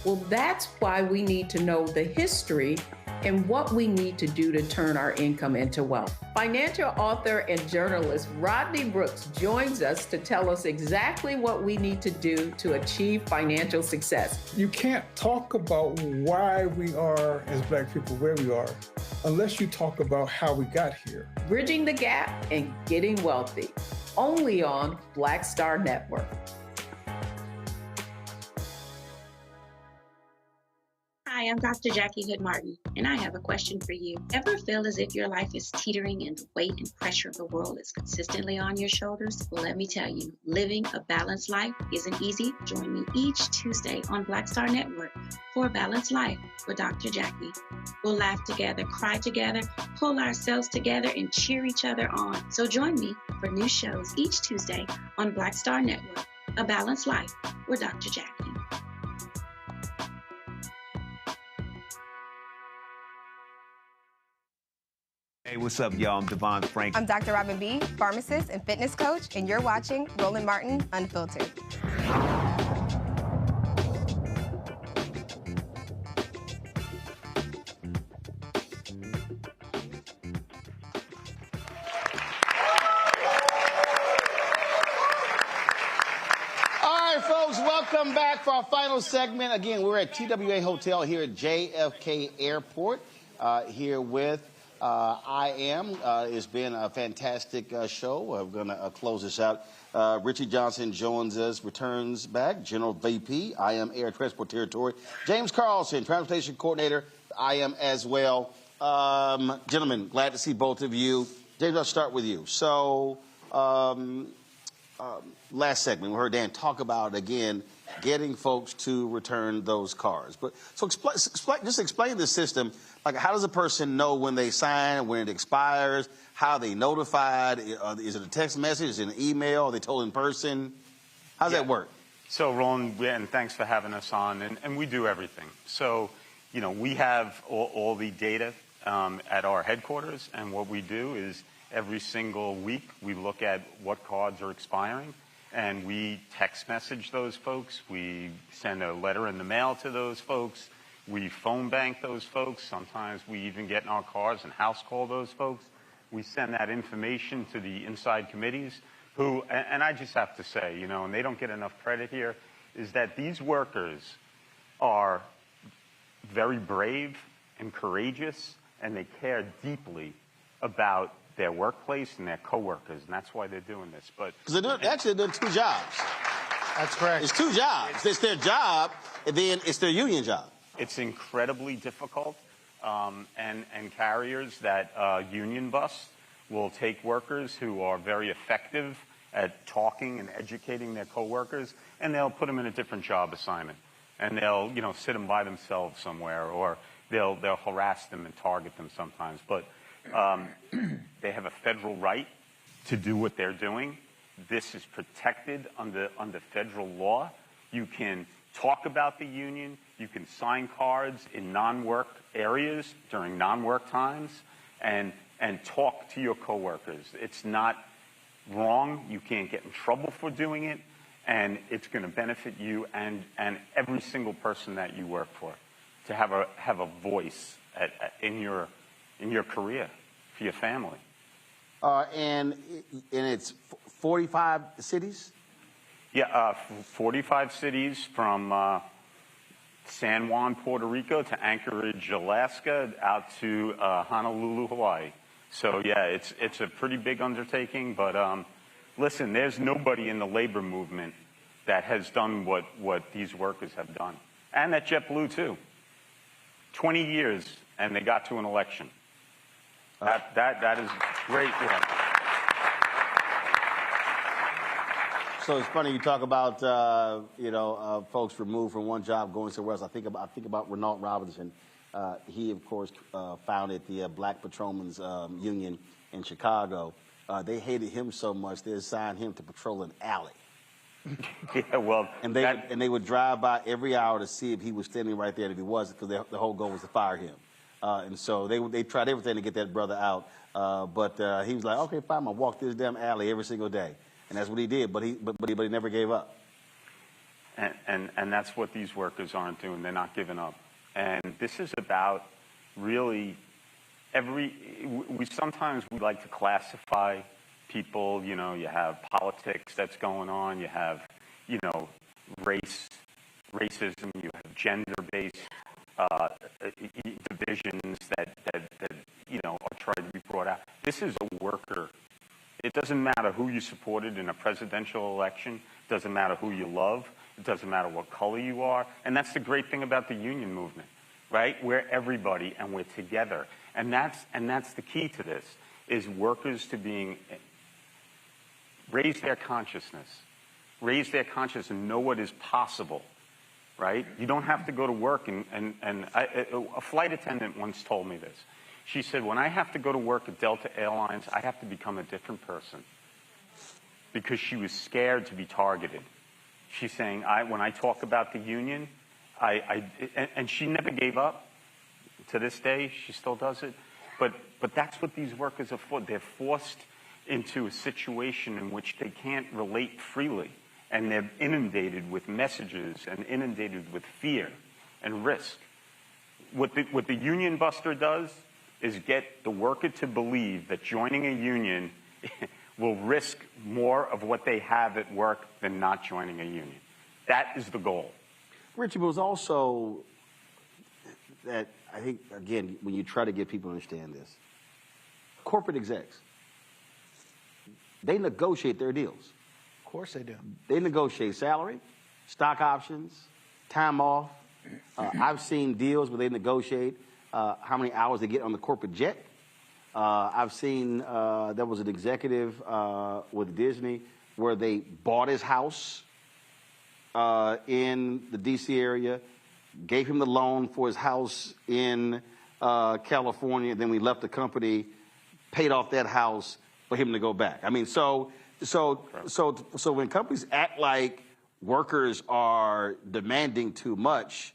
Well, that's why we need to know the history and what we need to do to turn our income into wealth. Financial author and journalist Rodney Brooks joins us to tell us exactly what we need to do to achieve financial success. You can't talk about why we are, as black people, where we are, unless you talk about how we got here. Bridging the gap and getting wealthy, only on Black Star Network. Hi, I'm Dr. Jackie Hood Martin, and I have a question for you. Ever feel as if your life is teetering and the weight and pressure of the world is consistently on your shoulders? Well, let me tell you, living a balanced life isn't easy. Join me each Tuesday on Black Star Network for A Balanced Life with Dr. Jackie. We'll laugh together, cry together, pull ourselves together, and cheer each other on. So join me for new shows each Tuesday on Black Star Network, A Balanced Life with Dr. Jackie. Hey, what's up, y'all? I'm Devon Frank. I'm Dr. Robin B., pharmacist and fitness coach, and you're watching Roland Martin Unfiltered. All right, folks, welcome back for our final segment. Again, we're at TWA Hotel here at JFK Airport, here with IAM. It's been a fantastic show. We're going to close this out. Richie Johnson joins us, returns back, General VP, IAM Air Transport Territory. James Carlson, Transportation Coordinator, IAM as well. Gentlemen, glad to see both of you. James, I'll start with you. So, last segment, we heard Dan talk about, again, getting folks to return those cars. But so just explain the system. Like, how does a person know when they sign, when it expires, how are they notified? Is it a text message? Is it an email? Are they told in person? How does that work? So, Roland, and thanks for having us on. And we do everything. So you know, we have all the data at our headquarters, and what we do is every single week we look at what cards are expiring, and we text message those folks. We send a letter in the mail to those folks. We phone bank those folks. Sometimes we even get in our cars and house call those folks. We send that information to the inside committees who, and I just have to say, you know, and they don't get enough credit here, is that these workers are very brave and courageous, and they care deeply about their workplace and their coworkers, and that's why they're doing this. But because they're doing two jobs. That's correct. It's two jobs. It's their job, and then it's their union job. It's incredibly difficult, and carriers that union bust will take workers who are very effective at talking and educating their coworkers, and they'll put them in a different job assignment, and they'll, you know, sit them by themselves somewhere, or they'll harass them and target them sometimes. But they have a federal right to do what they're doing. This is protected under federal law. You can talk about the union. You can sign cards in non-work areas during non-work times and talk to your coworkers. It's not wrong. You can't get in trouble for doing it, and it's going to benefit you and every single person that you work for to have a voice in your career for your family. And it's 45 cities? Yeah, 45 cities from San Juan, Puerto Rico to Anchorage, Alaska, out to Honolulu, Hawaii. So, yeah, it's a pretty big undertaking. But listen, there's nobody in the labor movement that has done what these workers have done. And at JetBlue, too. 20 years, and they got to an election. That is great work. So it's funny you talk about folks removed from one job going somewhere else. I think about Renault Robinson. He of course founded the Black Patrolmen's Union in Chicago. They hated him so much they assigned him to patrol an alley. Yeah, well, and they would drive by every hour to see if he was standing right there. And if he wasn't, because the whole goal was to fire him. And so they tried everything to get that brother out. But he was like, okay, fine, I'm gonna walk this damn alley every single day. And that's what he did, but he never gave up. And that's what these workers aren't doing. They're not giving up. And this is about really sometimes we like to classify people. You know, you have politics that's going on. You have, you know, racism. You have gender-based divisions that you know are trying to be brought out. This is a worker. It doesn't matter who you supported in a presidential election. It doesn't matter who you love. It doesn't matter what color you are. And that's the great thing about the union movement, right? We're everybody and we're together. And that's the key to this, is workers to raise their consciousness and know what is possible, right? You don't have to go to work a flight attendant once told me this. She said, when I have to go to work at Delta Airlines, I have to become a different person, because she was scared to be targeted. She's saying, when I talk about the union, and she never gave up. To this day, she still does it. But that's what these workers are for. They're forced into a situation in which they can't relate freely, and they're inundated with messages and inundated with fear and risk. What the union buster does is get the worker to believe that joining a union will risk more of what they have at work than not joining a union. That is the goal. Richard, was also that, I think, again, when you try to get people to understand this, corporate execs, they negotiate their deals. Of course they do. They negotiate salary, stock options, time off. I've seen deals where they negotiate how many hours they get on the corporate jet. I've seen there was an executive with Disney where they bought his house in the D.C. area, gave him the loan for his house in California, then we left the company, paid off that house for him to go back. I mean, so when companies act like workers are demanding too much,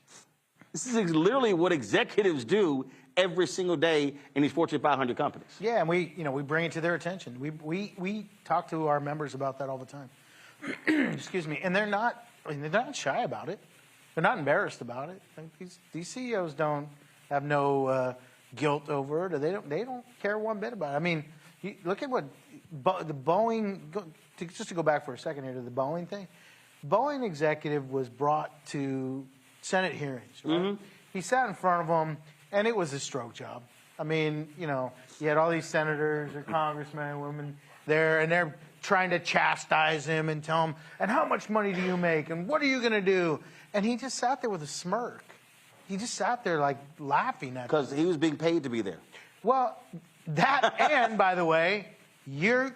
This is literally what executives do every single day in these Fortune 500 companies. Yeah, and we bring it to their attention. We talk to our members about that all the time. Excuse me, and they're not shy about it. They're not embarrassed about it. Like these CEOs don't have no guilt over it, or they don't care one bit about it. I mean, look at what the Boeing. Just to go back for a second here to the Boeing thing. Boeing executive was brought to Senate hearings. Right? Mm-hmm. He sat in front of them, and it was a stroke job. I mean, you had all these senators or congressmen and women there, and they're trying to chastise him and tell him, and how much money do you make, and what are you going to do? And he just sat there with a smirk. He just sat there like laughing at because he was being paid to be there. Well, that and by the way, you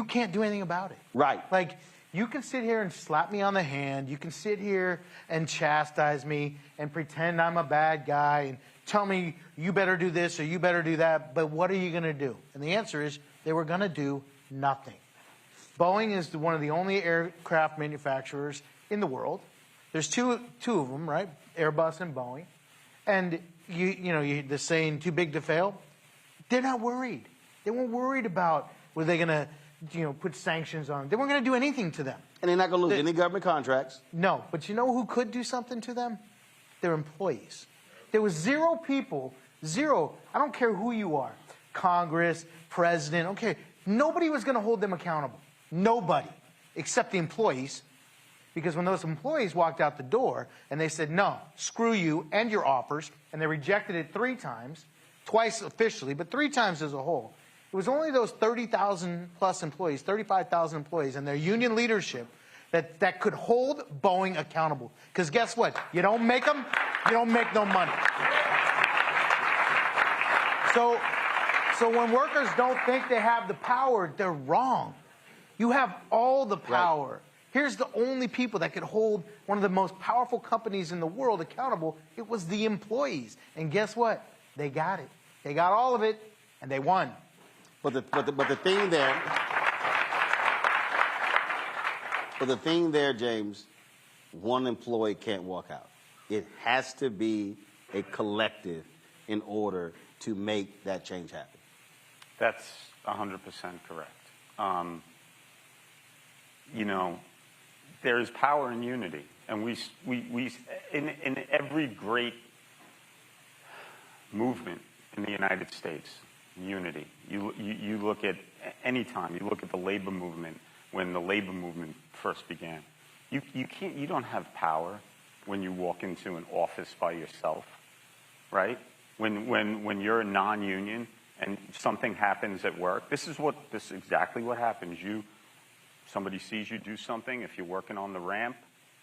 can't do anything about it. Right. Like you can sit here and slap me on the hand. You can sit here and chastise me and pretend I'm a bad guy and tell me you better do this or you better do that. But what are you going to do? And the answer is they were going to do nothing. Boeing is one of the only aircraft manufacturers in the world. There's two of them, right? Airbus and Boeing. And the saying too big to fail. They're not worried. They weren't worried about were they going to put sanctions on them. They weren't going to do anything to them. And they're not going to lose any government contracts. No, but you know who could do something to them? Their employees. There was zero people, I don't care who you are, Congress, president, okay, nobody was going to hold them accountable. Nobody, except the employees. Because when those employees walked out the door and they said, no, screw you and your offers, and they rejected it 3 times, twice officially, but 3 times as a whole, it was only those 30,000 plus employees, 35,000 employees and their union leadership that could hold Boeing accountable. Because guess what? You don't make them, you don't make no money. So when workers don't think they have the power, they're wrong. You have all the power. Right. Here's the only people that could hold one of the most powerful companies in the world accountable. It was the employees. And guess what? They got it. They got all of it, and they won. But the thing there, James, one employee can't walk out. It has to be a collective in order to make that change happen. That's 100% correct. There is power in unity, and we in every great movement in the United States, unity. You look at any time. You look at the labor movement when the labor movement first began. You don't have power when you walk into an office by yourself, right? When you're a non-union and something happens at work, this is exactly what happens. Somebody sees you do something, if you're working on the ramp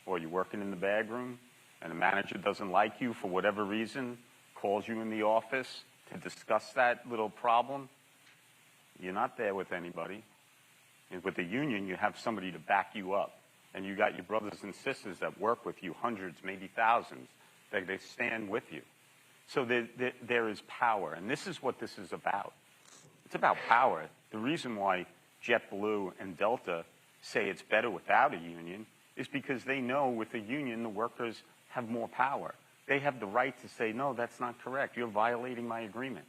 or you're working in the bag room and the manager doesn't like you for whatever reason, calls you in the office to discuss that little problem, you're not there with anybody. And with the union, you have somebody to back you up. And you got your brothers and sisters that work with you, hundreds, maybe thousands, that they stand with you. So there is power, and this is what this is about. It's about power. The reason why JetBlue and Delta say it's better without a union is because they know with a union the workers have more power. They have the right to say, no, that's not correct. You're violating my agreement.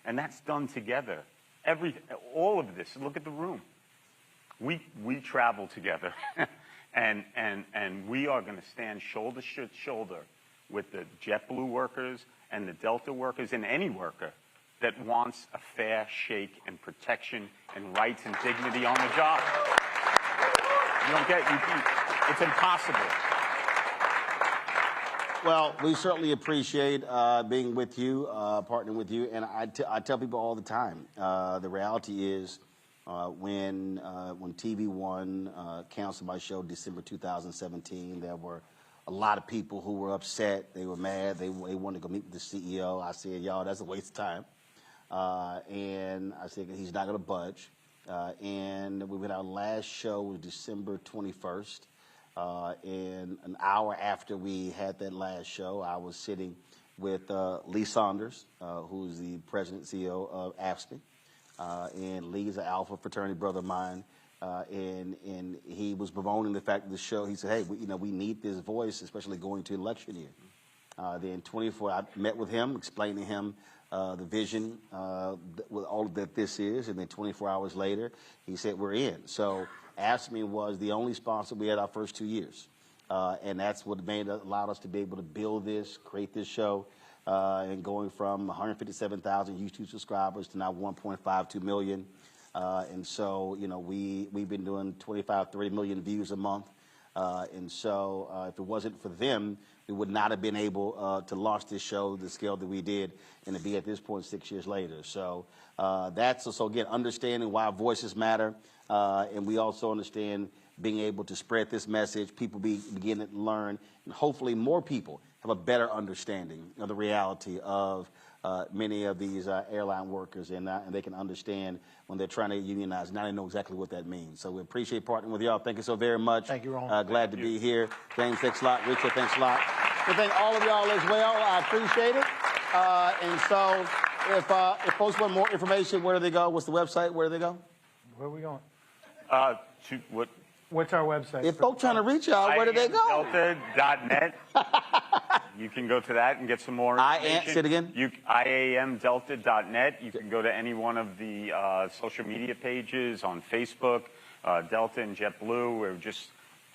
And that's done together. All of this, look at the room. We travel together, and we are going to stand shoulder to shoulder with the JetBlue workers and the Delta workers and any worker that wants a fair shake and protection and rights and dignity on the job. It's impossible. Well, we certainly appreciate being with you, partnering with you, and I tell people all the time, the reality is when TV One canceled my show December 2017, there were a lot of people who were upset. They were mad. They wanted to go meet with the CEO. I said, y'all, that's a waste of time. And I said, he's not going to budge. And we went, our last show was December 21st. And an hour after we had that last show, I was sitting with Lee Saunders, who's the president and CEO of AFSCME. And Lee is an Alpha fraternity brother of mine. And he was bemoaning the fact of the show. He said, hey, we need this voice, especially going to election year. Then 24, I met with him, explained to him the vision with all that this is, and then 24 hours later, he said, we're in. So ASME was the only sponsor we had our first 2 years. And that's what allowed us to be able to build this, create this show, and going from 157,000 YouTube subscribers to now 1.52 million. And so, you know, we've been doing 25, 30 million views a month. And so if it wasn't for them, we would not have been able to launch this show the scale that we did and to be at this point 6 years later. So so again, understanding why voices matter. And we also understand being able to spread this message, people begin to learn, and hopefully more people have a better understanding of the reality of many of these airline workers, and they can understand when they're trying to unionize. Now they know exactly what that means. So we appreciate partnering with y'all. Thank you so very much. Thank you, Roland. Glad to be here. James, thanks a lot. Richard, thanks a lot. We thank all of y'all as well. I appreciate it. And so if folks want more information, where do they go? What's the website? Where do they go? Where are we going? What's our website? If folks trying to reach y'all, where do they go? IAMdelta.net. You can go to that and get some more information. Say it again. IAMdelta.net. You can go to any one of the social media pages on Facebook, Delta and JetBlue.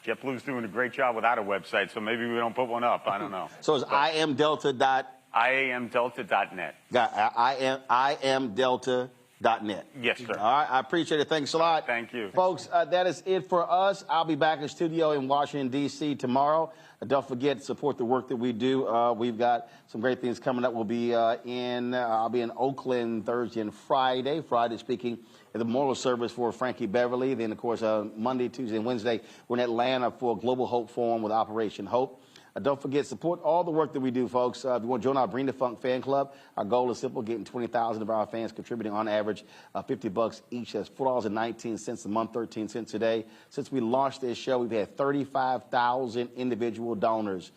JetBlue's doing a great job without a website, so maybe we don't put one up. I don't know. So it's IAMdelta.net. IAMdelta.net. Yes, sir. All right, I appreciate it. Thanks a lot. Thank you. Folks, that is it for us. I'll be back in studio in Washington, D.C. tomorrow. Don't forget to support the work that we do. We've got some great things coming up. I'll be in Oakland Thursday and Friday. Friday speaking at the memorial service for Frankie Beverly. Then, of course, Monday, Tuesday, and Wednesday, we're in Atlanta for Global Hope Forum with Operation Hope. Don't forget, support all the work that we do, folks. If you want to join our Bring the Funk fan club, our goal is simple, getting 20,000 of our fans contributing on average $50 each. That's $4.19 a month, 13 cents a day. Since we launched this show, we've had 35,000 individual donors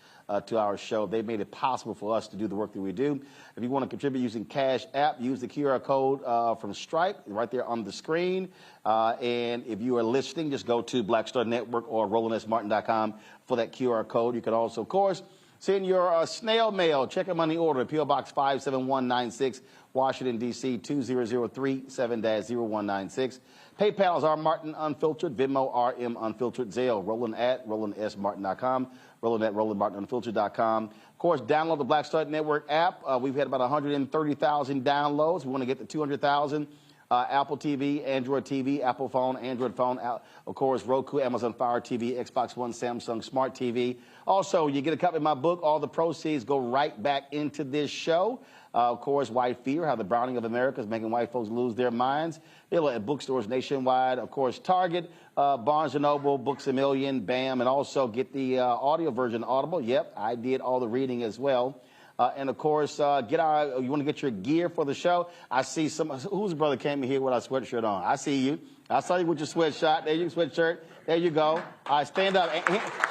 to our show. They've made it possible for us to do the work that we do. If you want to contribute using Cash App, use the QR code from Stripe right there on the screen. And if you are listening, just go to Black Star Network or RolandSMartin.com for that QR code. You can also, of course, send your snail mail. Check your money order. P.O. Box 57196, Washington, D.C. 20037-0196. PayPal is R Martin Unfiltered. Venmo RM Unfiltered. Zelle Roland at RolandSMartin.com. Roland at RolandMartinUnfiltered.com. Of course, download the Black Star Network app. We've had about 130,000 downloads. We want to get to 200,000. Apple TV, Android TV, Apple phone, Android phone, of course, Roku, Amazon Fire TV, Xbox One, Samsung Smart TV. Also, you get a copy of my book. All the proceeds go right back into this show. Of course, White Fear, How the Browning of America is Making White Folks Lose Their Minds. Available at bookstores nationwide. Of course, Target, Barnes & Noble, Books A Million, BAM, and also get the audio version Audible. Yep, I did all the reading as well. And of course, you want to get your gear for the show. I see whose brother came in here with a sweatshirt on? I see you. I saw you with your sweatshirt. There you go, sweatshirt. There you go. All right, stand up.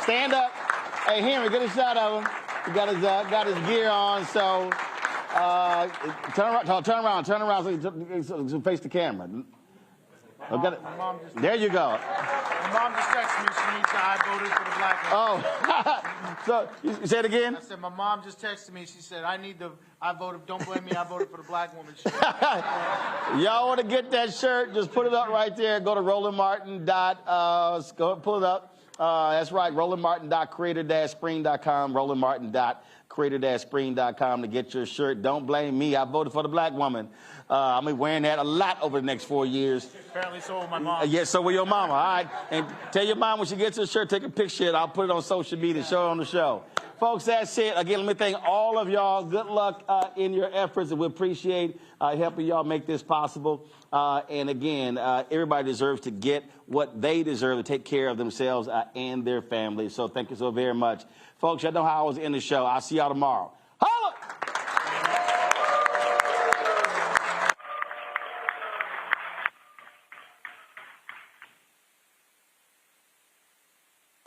Stand up. Hey, Henry, get a shot of him. He got his gear on. So turn around so face the camera. There you go. My mom just texted me. She needs I voted for the black woman. Oh, so you say it again? I said, my mom just texted me. She said, I voted, don't blame me, I voted for the black woman shirt. Y'all want to get that shirt? Just put it up right there. Go to Roland Martin. Go pull it up. That's right, RolandMartin.creator-spring.com, RolandMartin.creator-spring.com to get your shirt. Don't blame me. I voted for the black woman. I'm wearing that a lot over the next 4 years. Apparently so will my mom. Yes, so will your mama. All right. And tell your mom when she gets her shirt, take a picture. I'll put it on social media, show it on the show. Folks, that's it. Again, let me thank all of y'all. Good luck in your efforts, and we appreciate helping y'all make this possible. And again, everybody deserves to get what they deserve to take care of themselves and their families. So thank you so very much. Folks, y'all know how I was in the show. I'll see y'all tomorrow. Holla!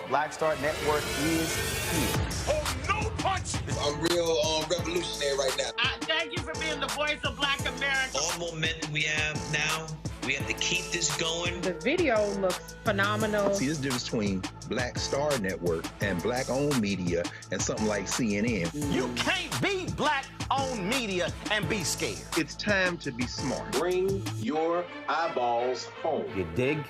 Black Star Network is here. Oh, no punch! I'm real revolutionary right now. Thank you for being the voice of Black America. All momentum we have now, we have to keep this going. The video looks phenomenal. See, there's a difference between Black Star Network and Black-owned media and something like CNN. You can't be Black-owned media and be scared. It's time to be smart. Bring your eyeballs home. You dig?